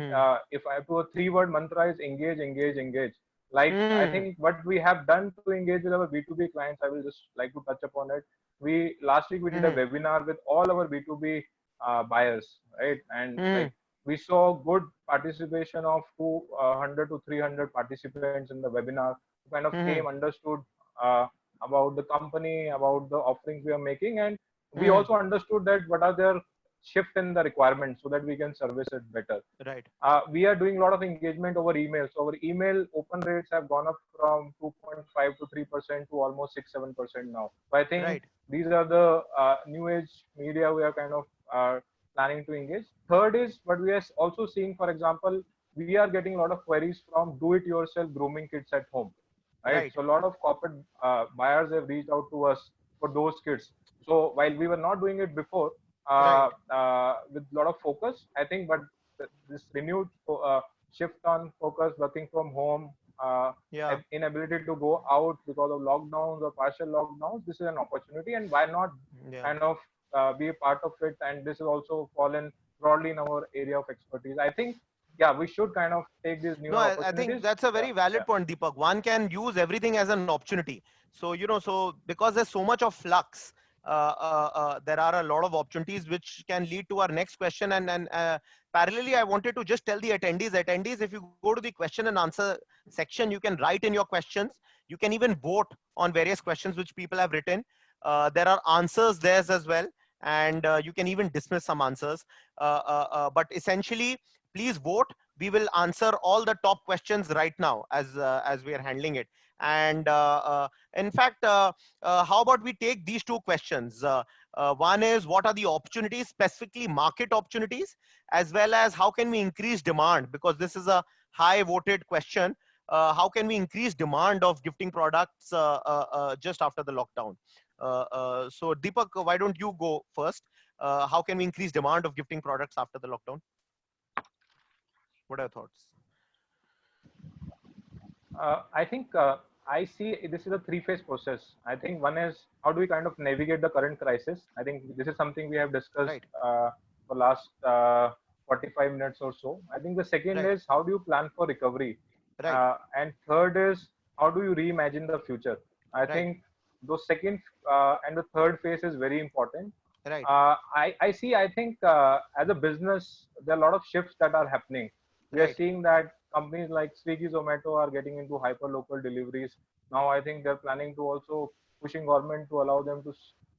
if I have to, a 3-word mantra is engage, engage, engage. Like I think what we have done to engage with our B2B clients, I will just like to touch upon it. Last week we did a webinar with all our B2B buyers, right? And like we saw good participation of 200 to 300 participants in the webinar who kind of came, understood about the company, about the offerings we are making, and we also understood that what are their shift in the requirements so that we can service it better. Right. We are doing a lot of engagement over email. So our email open rates have gone up from 2.5 to 3% to almost 6-7% now. So I think these are the new age media we are kind of planning to engage. Third is what we are also seeing, for example, we are getting a lot of queries from do-it-yourself grooming kits at home. Right? So a lot of corporate buyers have reached out to us for those kits. So while we were not doing it before, with a lot of focus, I think, but this renewed shift on focus, working from home, inability to go out because of lockdowns or partial lockdowns, this is an opportunity, and why not kind of be a part of it? And this is also fallen broadly in our area of expertise. I think, we should kind of take these new opportunities. I think that's a very valid point, Deepak. One can use everything as an opportunity. So, so because there's so much of flux, there are a lot of opportunities which can lead to our next question. And parallelly, I wanted to just tell the attendees, if you go to the question and answer section, you can write in your questions. You can even vote on various questions which people have written. There are answers there as well. And you can even dismiss some answers. But essentially, please vote. We will answer all the top questions right now as we are handling it. And in fact, how about we take these two questions? One is, what are the opportunities, specifically market opportunities, as well as how can we increase demand? Because this is a high voted question. How can we increase demand of gifting products just after the lockdown? So Deepak, why don't you go first? How can we increase demand of gifting products after the lockdown? What are your thoughts? I think I see this is a 3-phase process. I think one is, how do we kind of navigate the current crisis? I think this is something we have discussed for last 45 minutes or so. I think the second is, how do you plan for recovery? And third is, how do you reimagine the future? I think those second and the third phase is very important. I see, I think as a business, there are a lot of shifts that are happening. We are seeing that companies like Swiggy, Zomato are getting into hyper local deliveries. Now I think they're planning to also pushing government to allow them to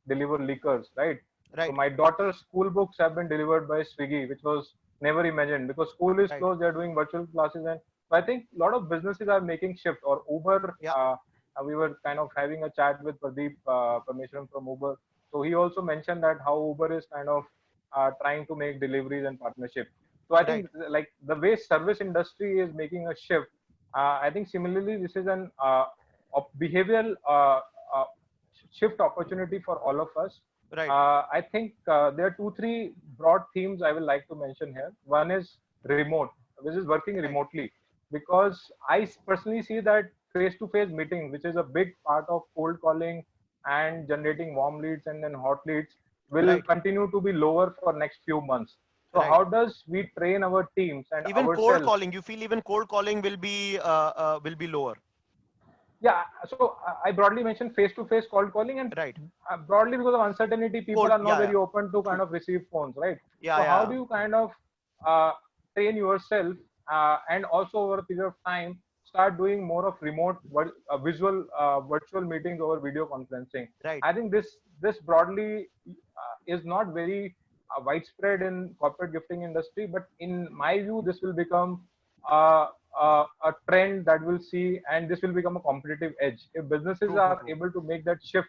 deliver liquors, right? Right. So my daughter's school books have been delivered by Swiggy, which was never imagined because school is Right. closed. They're doing virtual classes, and so I think a lot of businesses are making shift. Or Uber, Yeah. we were kind of having a chat with Pradeep Parmeshwaran from Uber. So he also mentioned that how Uber is kind of trying to make deliveries and partnership. So I Right. think like the way service industry is making a shift, I think similarly this is an behavioral uh, shift opportunity for all of us. Right. I think there are 2, 3 broad themes I would like to mention here. One is remote, which is working Right. remotely, because I personally see that face-to-face meeting, which is a big part of cold calling and generating warm leads and then hot leads, will Right. continue to be lower for next few months. So Right. how does we train our teams and Even cold ourselves? calling, you feel even cold calling will be lower. Yeah, so I broadly mentioned face-to-face cold calling, and Right. broadly because of uncertainty, people Cold. are not Yeah. very Yeah. open to kind True. of receive phones, right? Yeah. So how Yeah. do you kind of train yourself and also over a period of time start doing more of remote visual virtual meetings over video conferencing? Right. I think this broadly is not very widespread in corporate gifting industry, but in my view, this will become uh, a trend that we'll see, and this will become a competitive edge. If businesses True. True. are True. able to make that shift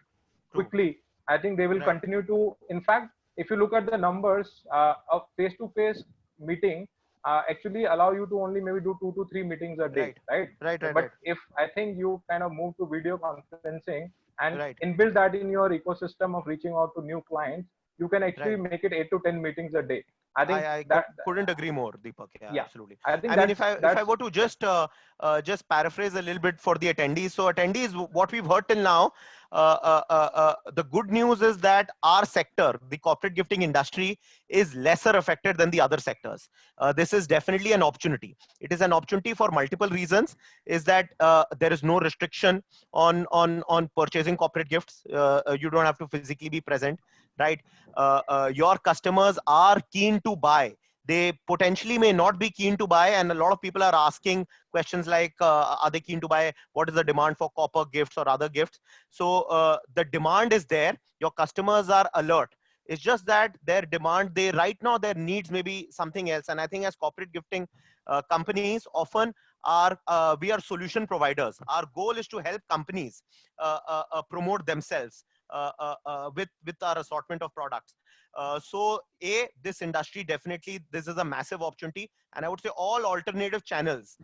True. quickly, I think they will Right. continue to. In fact, if you look at the numbers, a face-to-face meeting actually allow you to only maybe do 2 to 3 meetings a day, Right. right? Right. Right. But Right. if I think you kind of move to video conferencing and Right. inbuild that in your ecosystem of reaching out to new clients, you can actually Right. make it 8 to 10 meetings a day. I think I that couldn't agree more, Deepak. Yeah, yeah, absolutely. I think I mean, if I that's were to yeah. just paraphrase a little bit for the attendees. So attendees, what we've heard till now, the good news is that our sector, the corporate gifting industry, is lesser affected than the other sectors. This is definitely an opportunity. It is an opportunity for multiple reasons. Is that there is no restriction on purchasing corporate gifts. You don't have to physically be present, right? Your customers are keen to buy. They potentially may not be keen to buy, and a lot of people are asking questions like, are they keen to buy? What is the demand for copper gifts or other gifts? So the demand is there. Your customers are alert. It's just that their demand, they right now their needs may be something else. And I think as corporate gifting companies, often we are solution providers. Our goal is to help companies promote themselves with our assortment of products. So this industry, definitely this is a massive opportunity, and I would say all alternative channels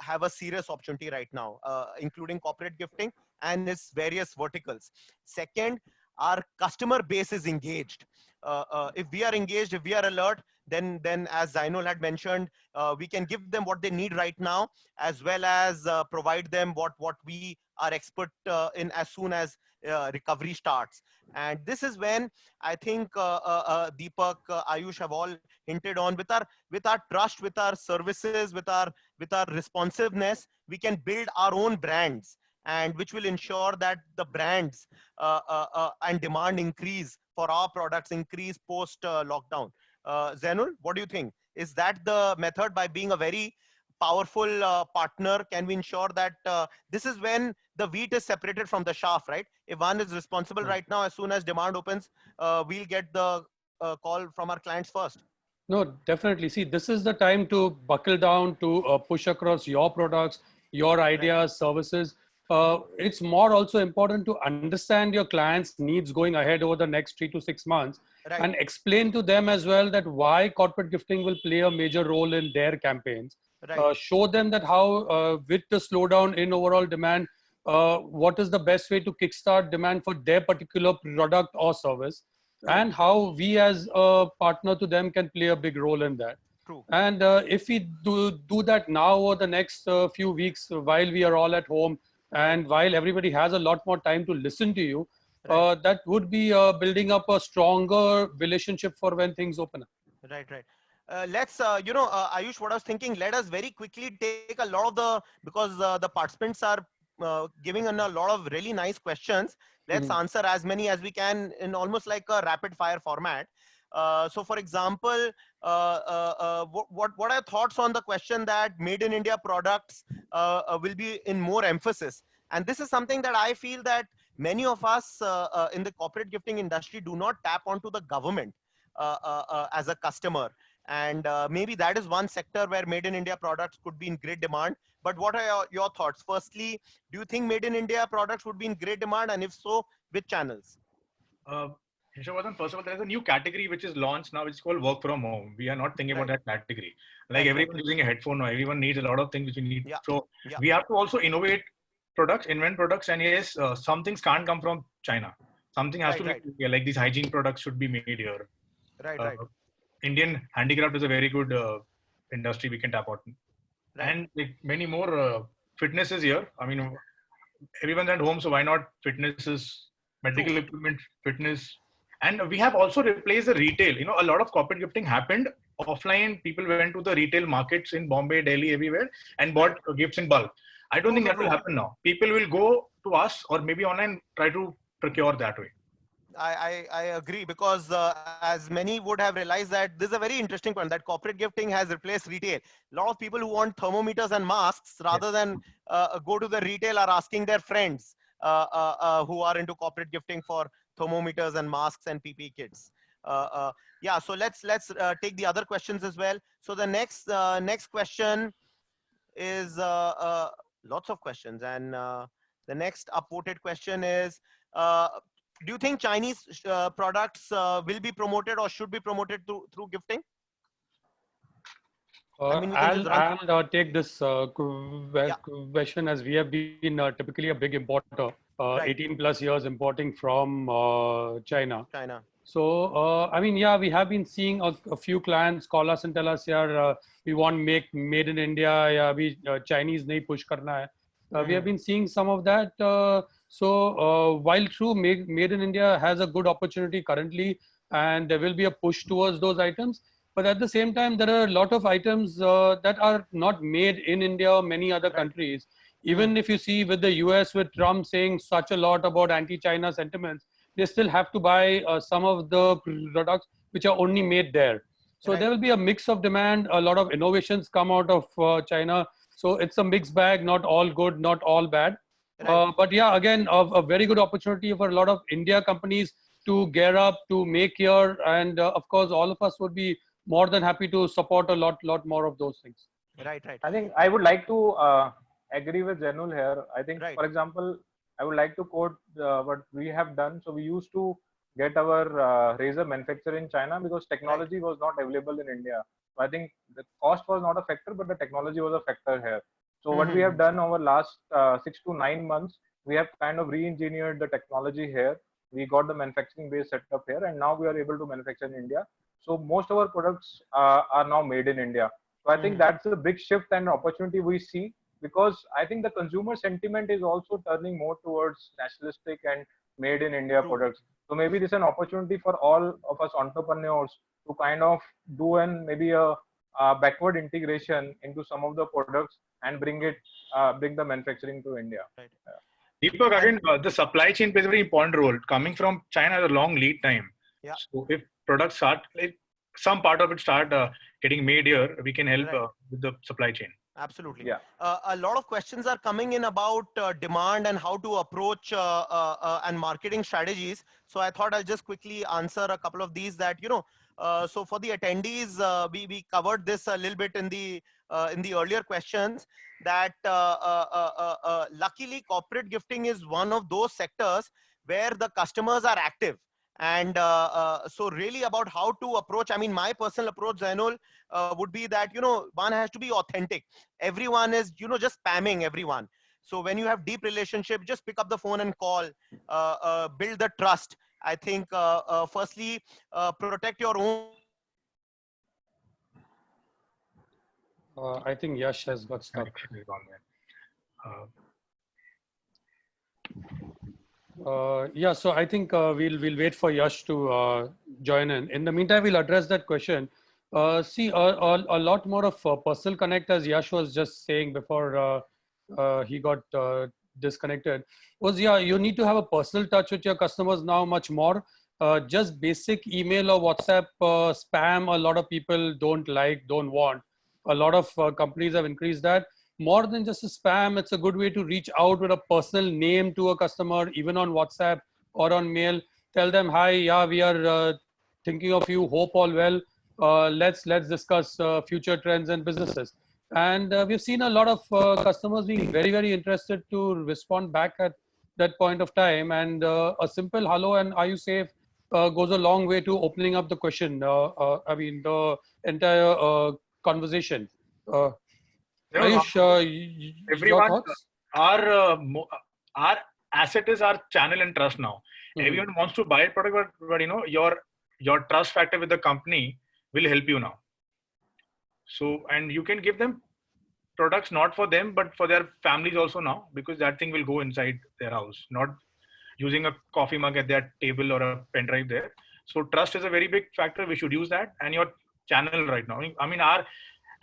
have a serious opportunity right now, including corporate gifting and its various verticals. Second, our customer base is engaged. If we are engaged, if we are alert, then as Zainul had mentioned, we can give them what they need right now, as well as provide them what we are expert in as soon as recovery starts. And this is when I think Deepak, Ayush have all hinted on, with our trust, with our services, with our responsiveness, we can build our own brands, and which will ensure that the brands and demand increase for our products increase post lockdown. Zainul, what do you think? Is that the method? By being a very powerful partner, can we ensure that this is when the wheat is separated from the chaff, right? If one is responsible right now, as soon as demand opens, we'll get the call from our clients first. No, definitely. See, this is the time to buckle down, to push across your products, your Right. ideas, services. It's more also important to understand your clients' needs going ahead over the next 3 to 6 months, Right. and explain to them as well that why corporate gifting will play a major role in their campaigns. Right. Show them that how, with the slowdown in overall demand, what is the best way to kickstart demand for their particular product or service, True. and how we as a partner to them can play a big role in that. True. And if we do that now over the next few weeks, while we are all at home, Right. and while everybody has a lot more time to listen to you, Right. that would be building up a stronger relationship for when things open up. Right. Right. Let's, Ayush, what I was thinking, let us very quickly take a lot of because the participants are giving in a lot of really nice questions. Let's Mhm. answer as many as we can in almost like a rapid fire format. So for example, what are your thoughts on the question that made in India products will be in more emphasis? And this is something that I feel that many of us in the corporate gifting industry do not tap onto the government as a customer. And maybe that is one sector where made in India products could be in great demand. But what are your thoughts? Firstly, do you think made in India products would be in great demand? And if so, which channels? Yashovardhan, first of all, there's a new category which is launched now, which is called work from home. We are not thinking about that category. Like everyone's using a headphone now, everyone needs a lot of things which we need. So we have to also innovate products, invent products, and yes, some things can't come from China. Something has to be here, like these hygiene products should be made here. Right. Indian handicraft is a very good industry we can tap on. And like many more fitness is here. I mean, everyone's at home, so why not fitnesses, medical equipment, fitness. And we have also replaced the retail. You know, a lot of corporate gifting happened offline. People went to the retail markets in Bombay, Delhi, everywhere and bought gifts in bulk. I don't think that will happen now. People will go to us or maybe online, try to procure that way. I agree, because as many would have realized that this is a very interesting point, that corporate gifting has replaced retail. A lot of people who want thermometers and masks rather than go to the retail are asking their friends who are into corporate gifting for thermometers and masks and PPE kits. Yeah, so let's take the other questions as well. So the next question is lots of questions, and the next upvoted question is, do you think Chinese products will be promoted or should be promoted through gifting? I mean, I'll take this question, as we have been typically a big importer, 18 plus years importing from China. So, I mean, yeah, we have been seeing a few clients call us and tell us, yeah, we want make made in India, yeah, we Chinese nahi push karna hai. We have been seeing some of that. So while true, made in India has a good opportunity currently, and there will be a push towards those items. But at the same time, there are a lot of items that are not made in India or many other countries. Even if you see with the US, with Trump saying such a lot about anti-China sentiments, they still have to buy some of the products which are only made there. So there will be a mix of demand. A lot of innovations come out of China. So it's a mixed bag, not all good, not all bad. But yeah, again, a very good opportunity for a lot of India companies to gear up, to make here. And of course, all of us would be more than happy to support a lot more of those things. Right. I think I would like to agree with Zainul here. I think, for example, I would like to quote what we have done. So we used to get our razor manufactured in China because technology was not available in India. So I think the cost was not a factor, but the technology was a factor here. So what we have done over last 6 to 9 months, we have kind of re-engineered the technology here. We got the manufacturing base set up here, and now we are able to manufacture in India. So most of our products are now made in India. So I think that's a big shift and opportunity we see, because I think the consumer sentiment is also turning more towards nationalistic and made in India products. So maybe this is an opportunity for all of us entrepreneurs to kind of do maybe a backward integration into some of the products and bring the manufacturing to India. Deepak, again, the supply chain plays a very important role. Coming from China has a long lead time. So if products start, some part of it start getting made here, we can help with the supply chain. Absolutely. A lot of questions are coming in about demand and how to approach and marketing strategies. So I thought I'll just quickly answer a couple of these that, so for the attendees, we covered this a little bit in the earlier questions, that luckily corporate gifting is one of those sectors where the customers are active. And so really about how to approach, I mean, my personal approach, Zainul, would be that, one has to be authentic. Everyone is, just spamming everyone. So when you have deep relationship, just pick up the phone and call, build the trust. I think, firstly, protect your own. I think Yash has got stuck. Yeah, so I think we'll wait for Yash to join in. In the meantime, we'll address that question. See, a lot more of personal connect, as Yash was just saying before he got disconnected, was, yeah, you need to have a personal touch with your customers now much more. Just basic email or WhatsApp spam, a lot of people don't want. A lot of companies have increased that. more than just a spam. It's a good way to reach out with a personal name to a customer, even on WhatsApp or on mail. Tell them, hi, yeah, we are thinking of you, hope all well. Let's discuss future trends and businesses. And we've seen a lot of customers being very, very interested to respond back at that point of time. And a simple hello and are you safe goes a long way to opening up the question. The entire conversation. Ayush, your everyone, thoughts? our asset is our channel and trust now. Everyone wants to buy a product, but your trust factor with the company will help you now. So, and you can give them products not for them, but for their families also now, because that thing will go inside their house, not using a coffee mug at their table or a pen drive there. So trust is a very big factor. We should use that, and your channel right now. I mean, our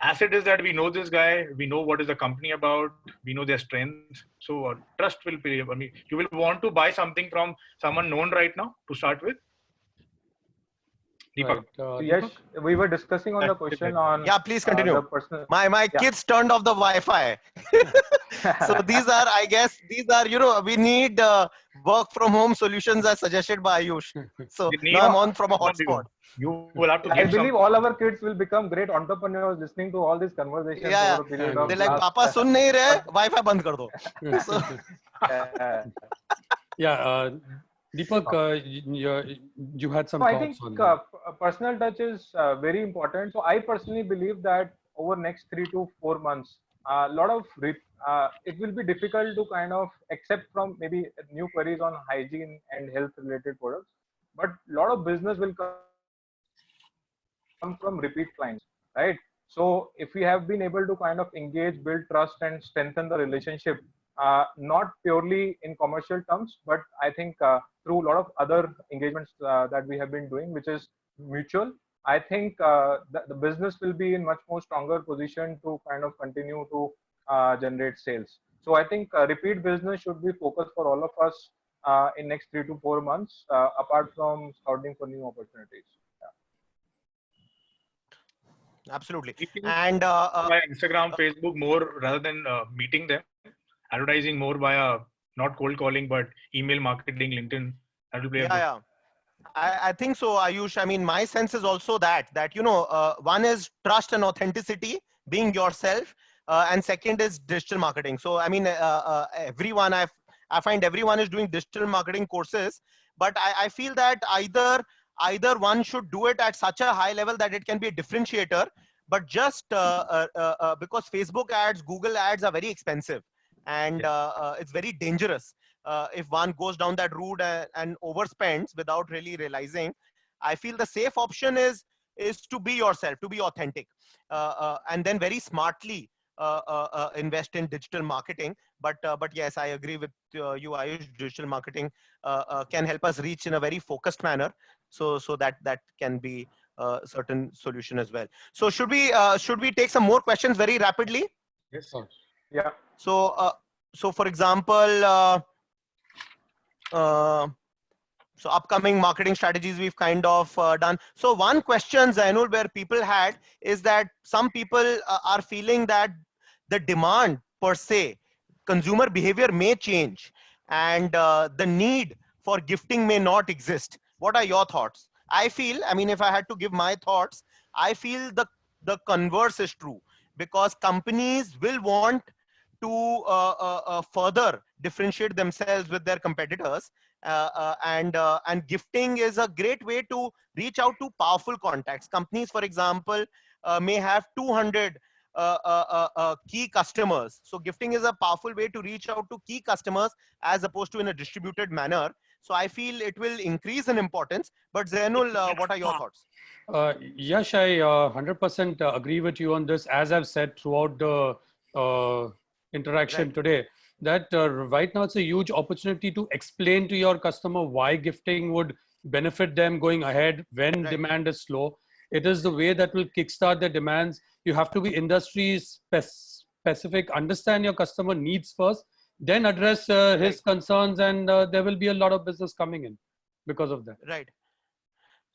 asset is that we know this guy, we know what is the company about, we know their strengths. So trust will be, I mean, you will want to buy something from someone known right now to start with. Deepak. Right. Yes, Deepak? we were discussing on the question on Yeah, please continue. the personal. My kids turned off the Wi-Fi. So these are, I guess, we need work from home solutions as suggested by Ayush. So now I'm on from a hotspot. You will have to I give believe all our kids will become great entrepreneurs listening to all these conversations Yeah, over a period of they're like, last- Papa sun nahi rahe, Wi-Fi band kar do. So, Yeah. Deepak, you had some So I thoughts think on that. personal touch is very important. So I personally believe that over next 3 to 4 months, a lot of it will be difficult to kind of accept from maybe new queries on hygiene and health related products, but a lot of business will come from repeat clients, right? So if we have been able to kind of engage, build trust, and strengthen the relationship, not purely in commercial terms, but I think through a lot of other engagements that we have been doing, which is mutual, I think the business will be in much more stronger position to kind of continue to generate sales. So I think repeat business should be focused for all of us in next 3 to 4 months, apart from scouting for new opportunities. absolutely. Meeting And via Instagram, Facebook more rather than meeting them, advertising more via not cold calling, but email marketing, LinkedIn. That will play a big. yeah. I think so, Ayush. I mean, my sense is also that one is trust and authenticity, being yourself, and second is digital marketing. So I mean, everyone I find everyone is doing digital marketing courses, but I feel that either one should do it at such a high level that it can be a differentiator, but just because Facebook ads, Google ads are very expensive, and it's very dangerous. If one goes down that route and overspends without really realizing, I feel the safe option is to be yourself, to be authentic, and then very smartly invest in digital marketing. But yes, I agree with you, Ayush. Digital marketing can help us reach in a very focused manner, so that can be a certain solution as well. So should we take some more questions very rapidly? Yes. Yeah. So for example, so upcoming marketing strategies we've kind of done. So one question, Zainul, where people had is that some people are feeling that the demand per se, consumer behavior may change, and the need for gifting may not exist. What are your thoughts? I mean, if I had to give my thoughts, I feel the converse is true, because companies will want to further differentiate themselves with their competitors, and gifting is a great way to reach out to powerful contacts. Companies, for example, may have 200 key customers. So gifting is a powerful way to reach out to key customers as opposed to in a distributed manner. So I feel it will increase in importance. But Zainul, what are your thoughts? Yash, I 100% agree with you on this. As I've said throughout the interaction today, that right now it's a huge opportunity to explain to your customer why gifting would benefit them going ahead when demand is slow. It is the way that will kickstart the demands. You have to be industry specific, understand your customer needs first, then address his concerns, and there will be a lot of business coming in because of that. Right.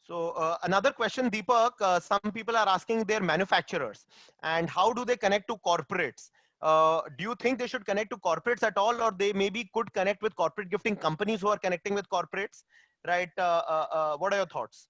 So another question, Deepak, some people are asking their manufacturers and how do they connect to corporates? Do you think they should connect to corporates at all, or they maybe could connect with corporate gifting companies who are connecting with corporates, right? What are your thoughts?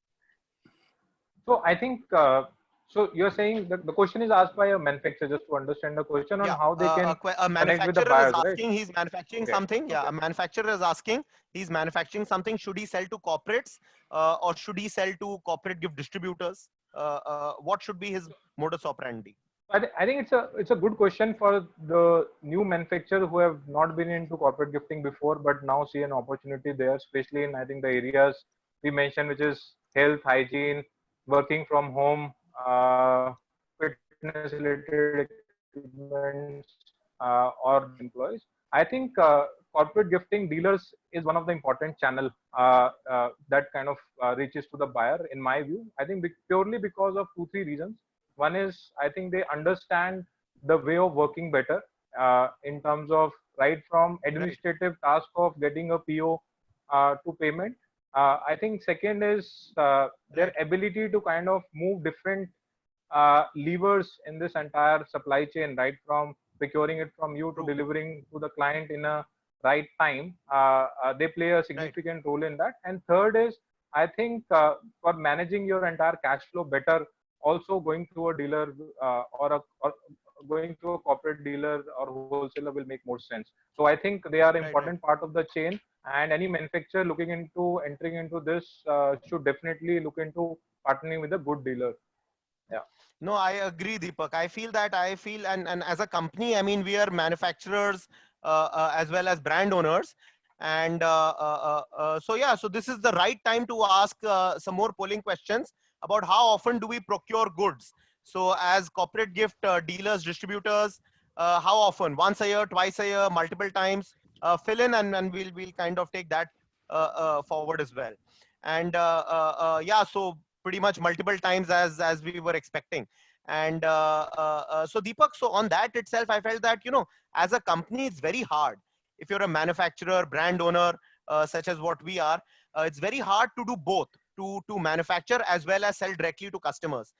So I think, so you're saying that the question is asked by a manufacturer, just to understand the question on Yeah, how they can a connect with the manufacturer is buyers, right? asking, he's manufacturing Okay. something. Yeah, Okay. a manufacturer is asking, he's manufacturing something. Should he sell to corporates or should he sell to corporate gift distributors? What should be his modus operandi? I think it's a good question for the new manufacturers who have not been into corporate gifting before, but now see an opportunity there, especially in, I think, the areas we mentioned, which is health, hygiene, working from home, fitness related equipments, or employees. I think corporate gifting dealers is one of the important channel that kind of reaches to the buyer. In my view, I think purely because of 2-3 reasons. One is, I think they understand the way of working better in terms of right from administrative task of getting a PO to payment. I think second is their ability to kind of move different levers in this entire supply chain, right from procuring it from you to delivering to the client in a right time. They play a significant role in that. And third is, I think for managing your entire cash flow better, also going through a dealer or going through a corporate dealer or wholesaler will make more sense. So I think they are important part of the chain, and any manufacturer looking into entering into this should definitely look into partnering with a good dealer. Yeah. No, I agree, Deepak. I feel that and as a company, I mean, we are manufacturers as well as brand owners. And so, yeah, so this is the right time to ask some more polling questions about how often do we procure goods. So as corporate gift dealers, distributors, how often? Once a year, twice a year, multiple times? Fill in and we'll kind of take that forward as well. And yeah, so pretty much multiple times as we were expecting. And so Deepak, so on that itself, I felt that, you know, as a company, it's very hard. If you're a manufacturer, brand owner, such as what we are, it's very hard to do both, to manufacture as well as sell directly to customers,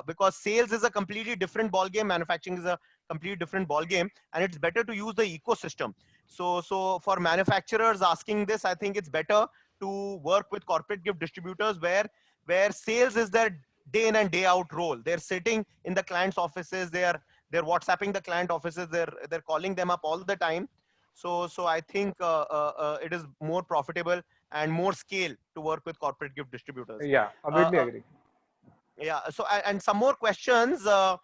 because sales is a completely different ball game, manufacturing is a completely different ball game, and it's better to use the ecosystem. So for manufacturers asking this, I think it's better to work with corporate gift distributors where sales is their day in and day out role. They're sitting in the client's offices, they're WhatsApping the client offices, they're calling them up all the time. So I think it is more profitable and more scale to work with corporate gift distributors. Yeah, completely agree. Yeah. So and some more questions. So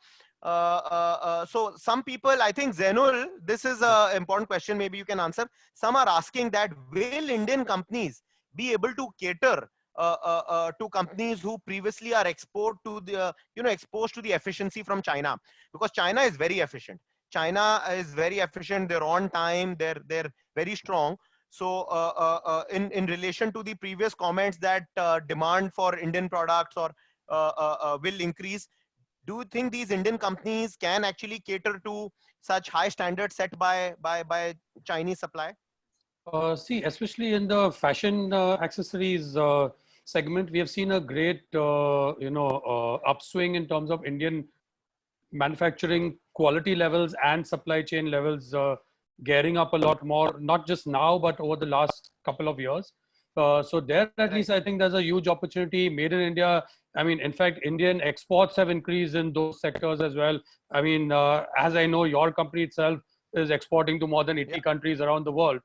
some people, I think Zainul, this is an important question. Maybe you can answer. Some are asking that will Indian companies be able to cater to companies who previously are exposed to the efficiency from China, because China is very efficient. China is very efficient. They're on time. They're very strong. So in relation to the previous comments that demand for Indian products or will increase, do you think these Indian companies can actually cater to such high standards set by Chinese supply? See, especially in the fashion accessories segment, we have seen a great, upswing in terms of Indian manufacturing quality levels and supply chain levels gearing up a lot more, not just now, but over the last couple of years. So there, at least, I think there's a huge opportunity. Made in India. I mean, in fact, Indian exports have increased in those sectors as well. I mean, as I know, your company itself is exporting to more than 80 countries around the world.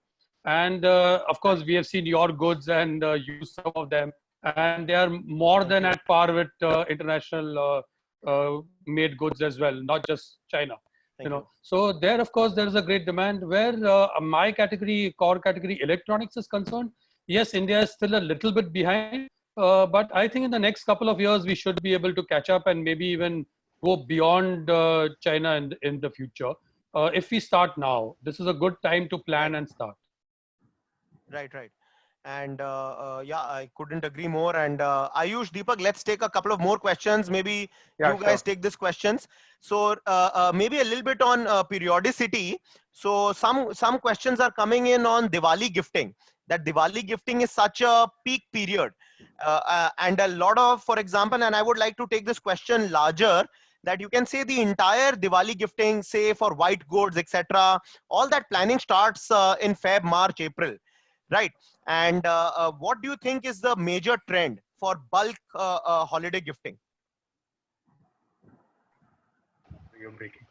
And of course, we have seen your goods and use some of them, and they are more than at par with international made goods as well, not just China. You know, so there, of course, there is a great demand. Where my category, core category, electronics is concerned, yes, India is still a little bit behind, but I think in the next couple of years we should be able to catch up and maybe even go beyond China in the future. If we start now, this is a good time to plan and start. Right. And yeah, I couldn't agree more. And Ayush, Deepak, let's take a couple of more questions. Maybe you guys take these questions. So maybe a little bit on periodicity. So some questions are coming in on Diwali gifting. That Diwali gifting is such a peak period. And a lot of, for example, and I would like to take this question larger, that you can say the entire Diwali gifting, say for white goods, etc., all that planning starts in Feb, March, April, right? And what do you think is the major trend for bulk holiday gifting? You're breaking.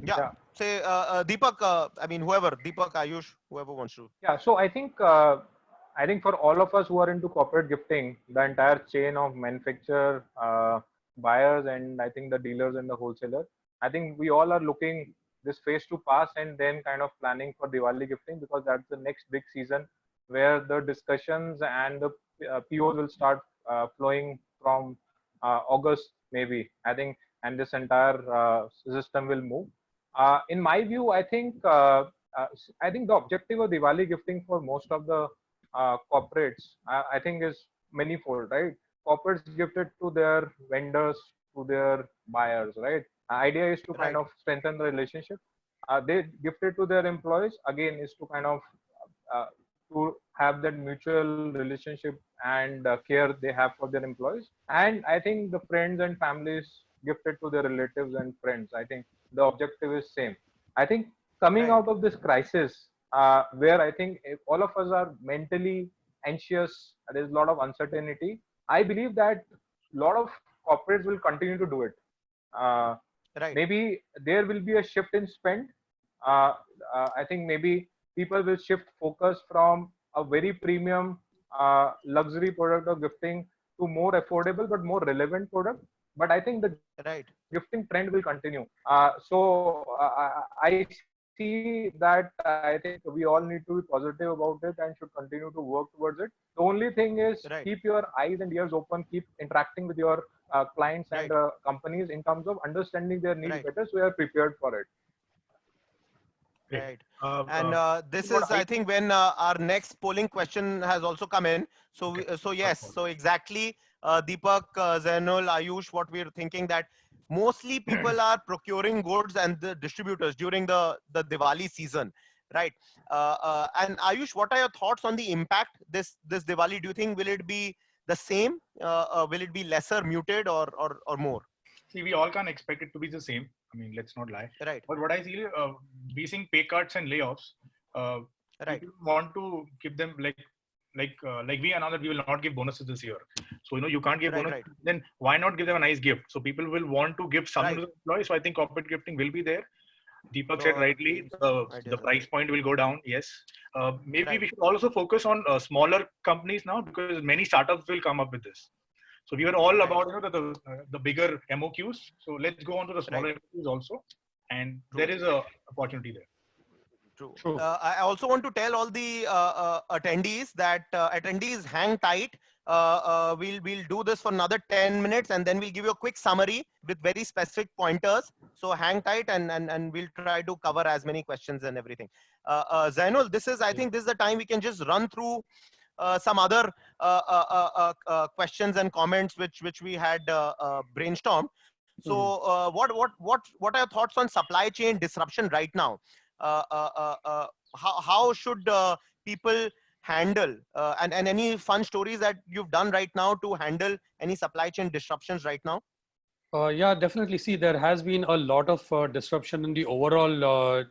Yeah. Say, Deepak, I mean, whoever, Deepak, Ayush, whoever wants to. Yeah, so I think for all of us who are into corporate gifting, the entire chain of manufacturer, buyers, and I think the dealers and the wholesaler, I think we all are looking this phase to pass and then kind of planning for Diwali gifting, because that's the next big season where the discussions and the POs will start flowing from August maybe. I think, and this entire system will move. In my view, I think the objective of Diwali gifting for most of the corporates, I think, is manifold, right? Corporates gifted to their vendors, to their buyers, right? Idea is to kind of strengthen the relationship. They gifted to their employees, again, is to kind of to have that mutual relationship and care they have for their employees. And I think the friends and families gifted to their relatives and friends. I think the objective is same. I think coming out of this crisis, where I think if all of us are mentally anxious, there's a lot of uncertainty. I believe that a lot of corporates will continue to do it. Maybe there will be a shift in spend. I think maybe people will shift focus from a very premium luxury product of gifting to more affordable but more relevant product. But I think the gifting trend will continue. I see that I think we all need to be positive about it and should continue to work towards it. The only thing is keep your eyes and ears open, keep interacting with your clients and companies in terms of understanding their needs better, so you are prepared for it. Right. And this is, I think, when our next polling question has also come in. So, so yes, so exactly, Deepak, Zainul, Ayush, what we're thinking that mostly people are procuring goods and the distributors during the Diwali season, right? And Ayush, what are your thoughts on the impact this Diwali? Do you think will it be the same? Will it be lesser, muted, or more? See, we all can't expect it to be the same. I mean, let's not lie. Right. But what I see, we seeing pay cuts and layoffs. People want to give them like we announced that we will not give bonuses this year. So you can't give bonus. Then why not give them a nice gift? So people will want to give some to the employees. So I think corporate gifting will be there. Deepak said rightly, the price point will go down. Yes. Maybe we should also focus on smaller companies now, because many startups will come up with this. So we were all about the bigger MOQs. So let's go on to the smaller MOQs also, and there is a opportunity there. True. I also want to tell all the attendees that attendees hang tight. We'll do this for another 10 minutes, and then we'll give you a quick summary with very specific pointers. So hang tight, and we'll try to cover as many questions and everything. Zainul, I think this is the time we can just run through some other questions and comments which we had brainstormed. So what are your thoughts on supply chain disruption right now? How should people handle and any fun stories that you've done right now to handle any supply chain disruptions right now? Yeah, definitely. See, there has been a lot of disruption in the overall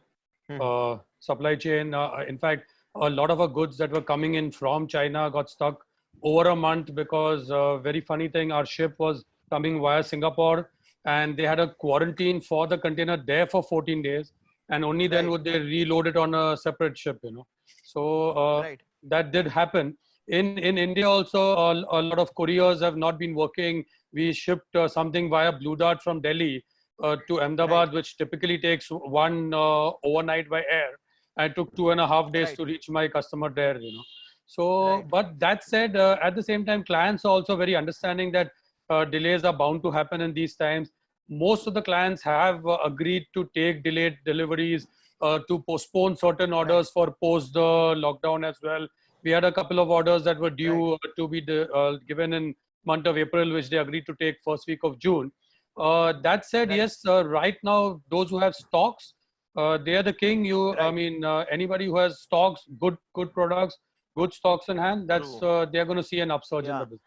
supply chain. In fact, a lot of our goods that were coming in from China got stuck over a month because very funny thing, our ship was coming via Singapore and they had a quarantine for the container there for 14 days. And only then would they reload it on a separate ship, So that did happen. In India also, a lot of couriers have not been working. We shipped something via Blue Dart from Delhi to Ahmedabad, which typically takes one overnight by air. I took 2.5 days to reach my customer there, So, but that said, at the same time, clients are also very understanding that delays are bound to happen in these times. Most of the clients have agreed to take delayed deliveries, to postpone certain orders for post the lockdown as well. We had a couple of orders that were due to be given in month of April, which they agreed to take first week of June. That said, yes, right now, those who have stocks, they are the king. I mean, anybody who has stocks, good products, good stocks in hand, that's they're going to see an upsurge in the business.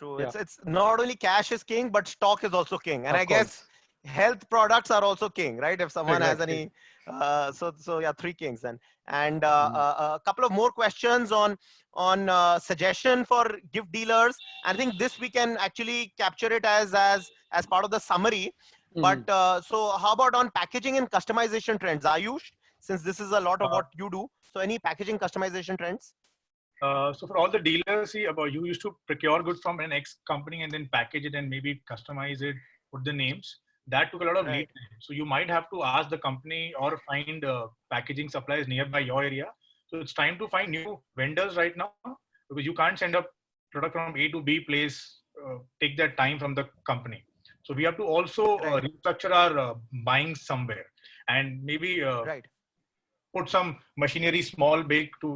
True. Yeah. It's not only cash is king, but stock is also king. And Of I guess course. health products are also king, right? If someone has Exactly. any, so yeah, three kings then. And Mm. a couple of more questions on suggestion for gift dealers. I think this we can actually capture it as part of the summary. But Mhm. so how about on packaging and customization trends, Ayush? Since this is a lot of Uh, what you do, so any packaging customization trends? So for all the dealers, see, about you used to procure goods from an X company and then package it and maybe customize it, put the names. That took a lot of lead Right. time. So you might have to ask the company or find packaging suppliers nearby your area. So it's time to find new vendors right now because you can't send a product from A to B place, take that time from the company. So we have to also Right. restructure our buying somewhere and maybe Right. put some machinery, small, big, to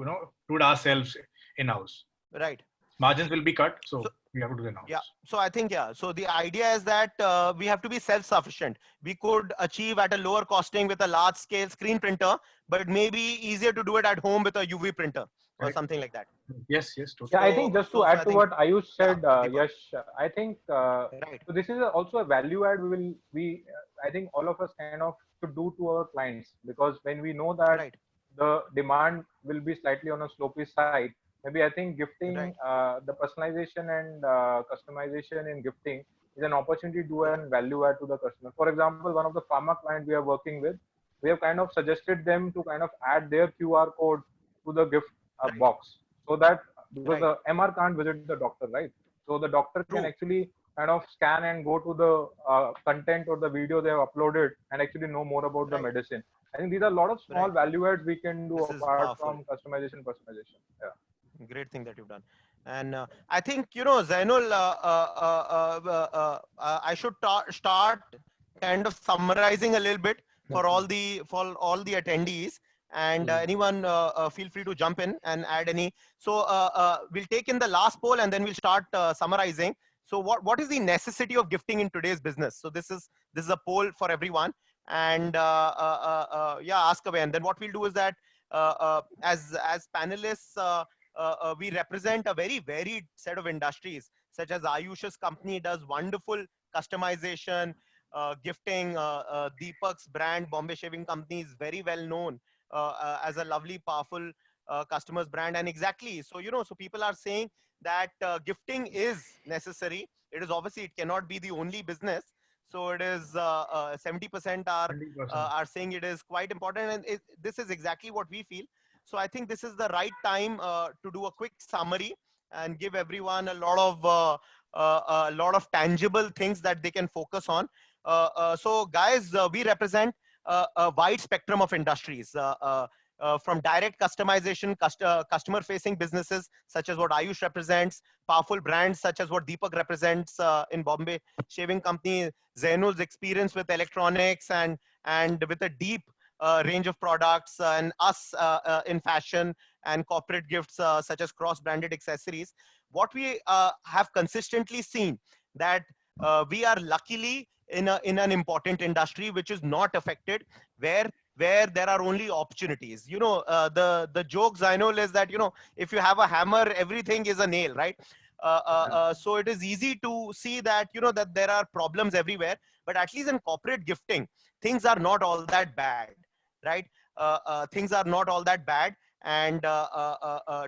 do it ourselves in house. Right. Margins will be cut, So so we have to do it in yeah, house. so I think, yeah, so the idea is that we have to be self-sufficient. We could achieve at a lower costing with a large scale screen printer, but it may be easier to do it at home with a UV printer or Correct. something like that. Yes, yes, totally. Yeah, I think just to So I add to think, what Ayush yeah, said, Deepak. Yash, I think Right. so. This is also a value add. I think all of us kind of should do to our clients, because when we know that Right. the demand will be slightly on a slopey side, maybe I think gifting, Right. the personalization and customization in gifting is an opportunity to do Right. and value add to the customer. For example, one of the pharma client we are working with, we have kind of suggested them to kind of add their QR code to the gift Right. box, so that because Right. the MR can't visit the doctor, right? So the doctor can True. actually kind of scan and go to the content or the video they have uploaded and actually know more about the Right. medicine. I think these are a lot of small Right. value adds we can do This is apart powerful. from customization, personalization. Yeah. Great thing that you've done. And I think, Zainul, I should start kind of summarizing a little bit for Definitely. all the attendees, and Mm. anyone feel free to jump in and add any. So we'll take in the last poll and then we'll start summarizing. So what is the necessity of gifting in today's business? So this is a poll for everyone, and yeah, ask away. And then what we'll do is that as panelists, we represent a very varied set of industries, such as Ayush's company does wonderful customization, gifting. Deepak's brand, Bombay Shaving Company, is very well known as a lovely, powerful customers brand. And exactly, so so people are saying that gifting is necessary. It is obviously, it cannot be the only business. So it is 70% 20%. are saying it is quite important, and this is exactly what we feel. So I think this is the right time to do a quick summary and give everyone a lot of tangible things that they can focus on. So guys, we represent a wide spectrum of industries. From direct customization, customer facing businesses such as what Ayush represents, powerful brands such as what Deepak represents in Bombay Shaving Company, Zainul's experience with electronics and with a deep range of products, and us in fashion and corporate gifts such as cross-branded accessories. What we have consistently seen that we are luckily in an important industry which is not affected, where there are only opportunities. The jokes I know is that if you have a hammer, everything is a nail, right? So it is easy to see that that there are problems everywhere, but at least in corporate gifting, things are not all that bad, right? Things are not all that bad, and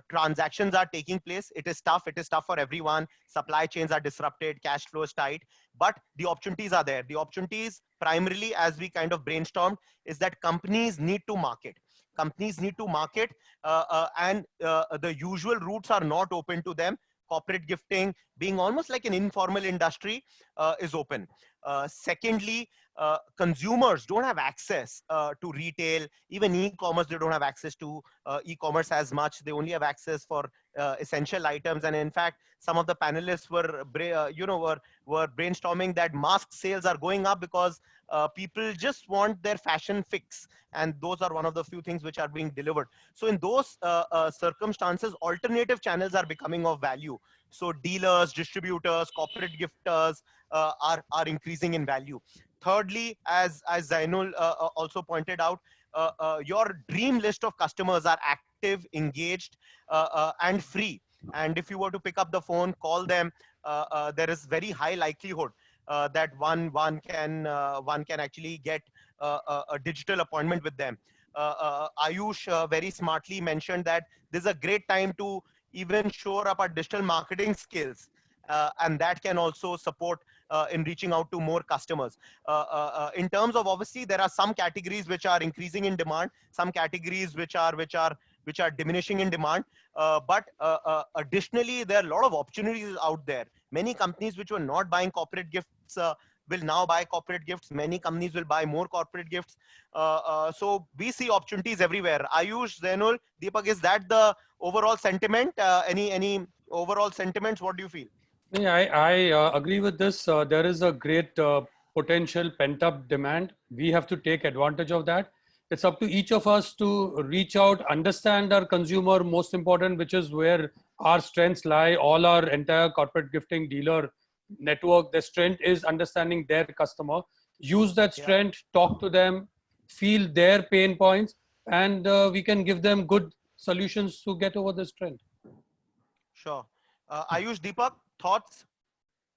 transactions are taking place. It is tough. It is tough for everyone. Supply chains are disrupted. Cash flow is tight, but the opportunities are there. The opportunities primarily, as we kind of brainstormed, is that companies need to market. Companies need to market, and the usual routes are not open to them. Corporate gifting, being almost like an informal industry, is open. Secondly, consumers don't have access to retail, even e-commerce. They don't have access to e-commerce as much. They only have access for essential items. And in fact, some of the panelists were brainstorming that mask sales are going up because people just want their fashion fix, and those are one of the few things which are being delivered. So in those circumstances, alternative channels are becoming of value. So dealers, distributors, corporate gifters are increasing in value. Thirdly, as Zainul also pointed out, your dream list of customers are active, engaged, and free. And if you were to pick up the phone, call them, there is very high likelihood that one can actually get a digital appointment with them. Ayush very smartly mentioned that this is a great time to even shore up our digital marketing skills, and that can also support in reaching out to more customers. In terms of, obviously, there are some categories which are increasing in demand, some categories which are diminishing in demand. Additionally, there are a lot of opportunities out there. Many companies which were not buying corporate gifts will now buy corporate gifts. Many companies will buy more corporate gifts. So we see opportunities everywhere. Ayush, Zainul, Deepak, is that the overall sentiment? Any overall sentiments? What do you feel? Yeah, I agree with this. There is a great potential pent-up demand. We have to take advantage of that. It's up to each of us to reach out, understand our consumer, most important, which is where our strengths lie. All our entire corporate gifting dealer network, the strength is understanding their customer. Use that strength, talk to them, feel their pain points, and we can give them good solutions to get over this trend. Sure. Ayush, Deepak, thoughts?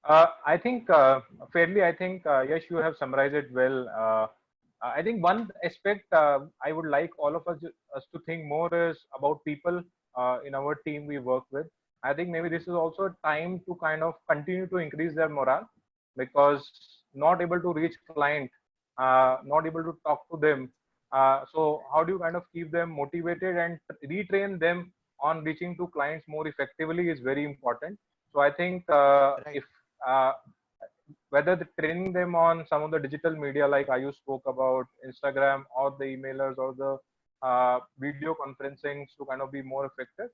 I think fairly, I think, yes, you have summarized it well. I think one aspect I would like all of us to think more is about people in our team we work with. I think maybe this is also a time to kind of continue to increase their morale, because not able to reach client, not able to talk to them. So how do you kind of keep them motivated and retrain them on reaching to clients more effectively is very important. So I think if whether the training them on some of the digital media like Ayush spoke about, Instagram or the emailers or the video conferencing to kind of be more effective,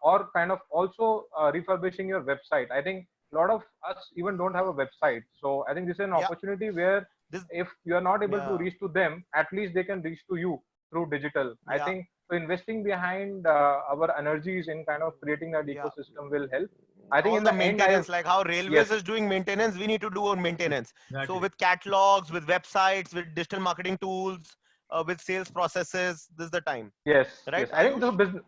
or kind of also refurbishing your website. I think a lot of us even don't have a website. So I think this is an opportunity where if you are not able to reach to them, at least they can reach to you through digital. I think so investing behind our energies in kind of creating that ecosystem will help. I think all in the the maintenance, end, like how railways is doing maintenance, we need to do our maintenance. Exactly. So with catalogs, with websites, with digital marketing tools, with sales processes, this is the time. yes, Right? yes. I think the business.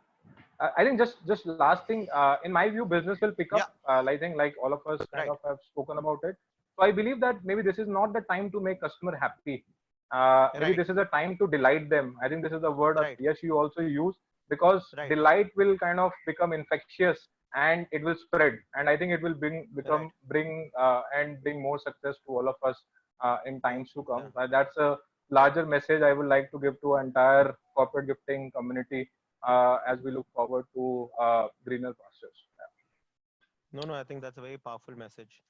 I think just last thing. In my view, business will pick up. I think like all of us kind of have spoken about it. So I believe that maybe this is not the time to make customer happy. Maybe this is a time to delight them. I think this is the word that yes, you also use, because delight will kind of become infectious and it will spread. And I think it will bring more success to all of us in times to come. That's a larger message I would like to give to entire corporate gifting community as we look forward to greener pastures. No, I think that's a very powerful message.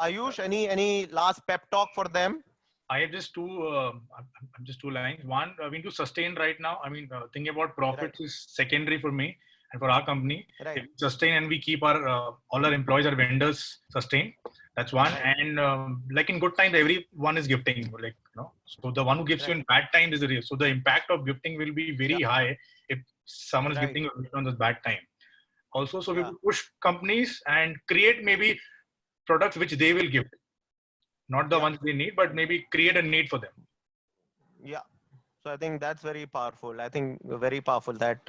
Ayush, any last pep talk for them? I have just two lines. One, we need to sustain right now. I mean, thinking about profits is secondary for me and for our company. If we sustain and we keep our all our employees, our vendors sustained, that's one. And like in good times, everyone is gifting. Like so the one who gives you in bad times is the real. So the impact of gifting will be very high if someone is gifting on the bad time. Also, so we will push companies and create maybe products which they will gift. Not the ones they need, but maybe create a need for them. Yeah. So I think that's very powerful. I think very powerful that,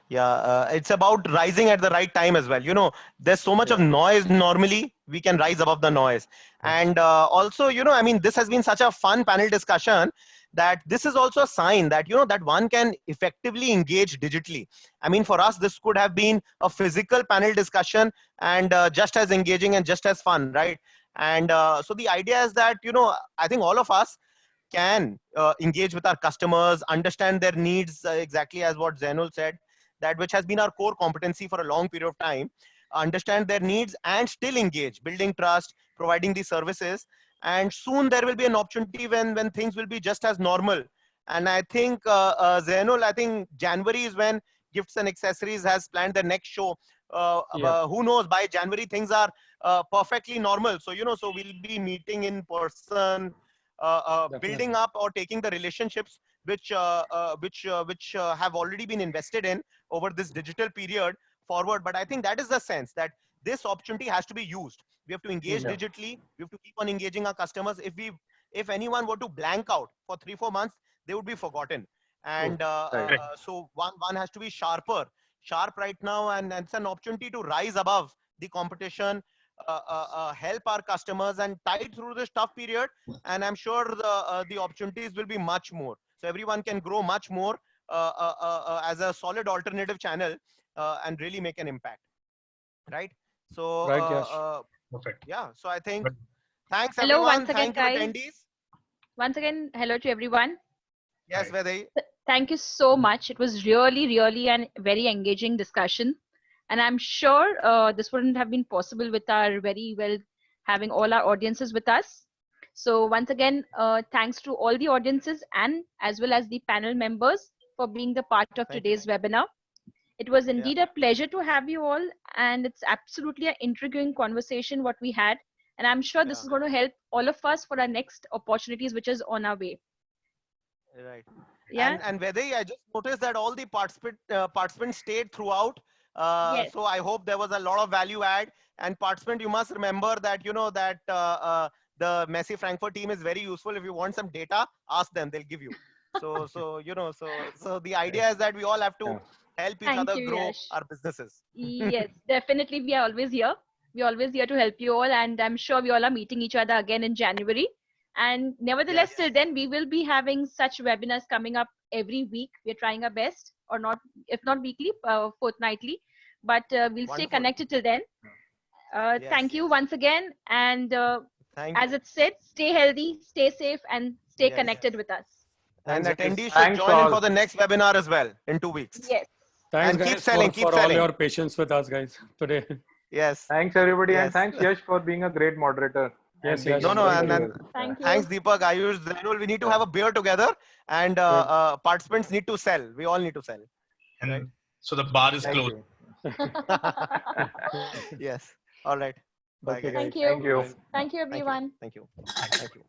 it's about rising at the right time as well. There's so much of noise normally, we can rise above the noise. And also, I mean, this has been such a fun panel discussion that this is also a sign that, that one can effectively engage digitally. I mean, for us, this could have been a physical panel discussion and just as engaging and just as fun, right? And so the idea is that, I think all of us can engage with our customers, understand their needs, exactly as what Zainul said, that which has been our core competency for a long period of time, understand their needs and still engage, building trust, providing these services. And soon there will be an opportunity when things will be just as normal. And I think, Zainul, I think January is when Gifts and Accessories has planned their next show. Who knows, by January things are perfectly normal. So, so we'll be meeting in person, building up or taking the relationships which have already been invested in over this digital period forward. But I think that is the sense that this opportunity has to be used. We have to engage digitally. We have to keep on engaging our customers. If anyone were to blank out for 3-4 months, they would be forgotten. And so one has to be sharp right now, and it's an opportunity to rise above the competition, help our customers and tide through this tough period. And I'm sure the opportunities will be much more. So everyone can grow much more as a solid alternative channel and really make an impact. Right? So, Right, Yash. Perfect. yeah. So I think, But- thanks Hello everyone. once again, Thank you guys. attendees. Once again, hello to everyone. Yes, Right. Vedai. Thank you so much. It was really a very engaging discussion. And I'm sure this wouldn't have been possible with our very well having all our audiences with us. So once again, thanks to all the audiences and as well as the panel members for being the part of Thank today's webinar. It was Yeah. indeed a pleasure to have you all, and it's absolutely an intriguing conversation what we had. And I'm sure this Yeah. is going to help all of us for our next opportunities, which is on our way. Right. Yeah. And Vedai, I just noticed that all the participants stayed throughout. Yes. So I hope there was a lot of value add. And participant, you must remember that, you know, that the Messi Frankfurt team is very useful. If you want some data, ask them, they'll give you. So you know, so the idea is that we all have to Yeah. help each Thank other you, grow Yash. our businesses. Yes, definitely. We are always here. We're always here to help you all. And I'm sure we all are meeting each other again in January. And nevertheless, Yes. till then, we will be having such webinars coming up every week. We're trying our best, or not, if not weekly, fortnightly. But we'll stay Wonderful. connected till then. Yes, Thank you yes. once again. And Thank as you. it said, stay healthy, stay safe, and stay Yes. connected with us. And Thanks, attendees should thanks join in all. for the next webinar as well in 2 weeks. Yes. Thanks, And guys, keep selling, keep for all selling. your patience with us, guys, today. Yes. Thanks everybody, and Yes. thanks Yash for being a great moderator. Yes, and being Yash. No, no, humble and as then well. Thank you. thanks Deepak, Ayush, Zainul. We need to Yeah. have a beer together, and participants need to sell. We all need to sell. And Right. so the bar is Thank closed. you. Yes. All right. Bye, Okay, guys. guys. Thank you. Thank you. Thank you, Thank you. everyone. Thank you. Thank you.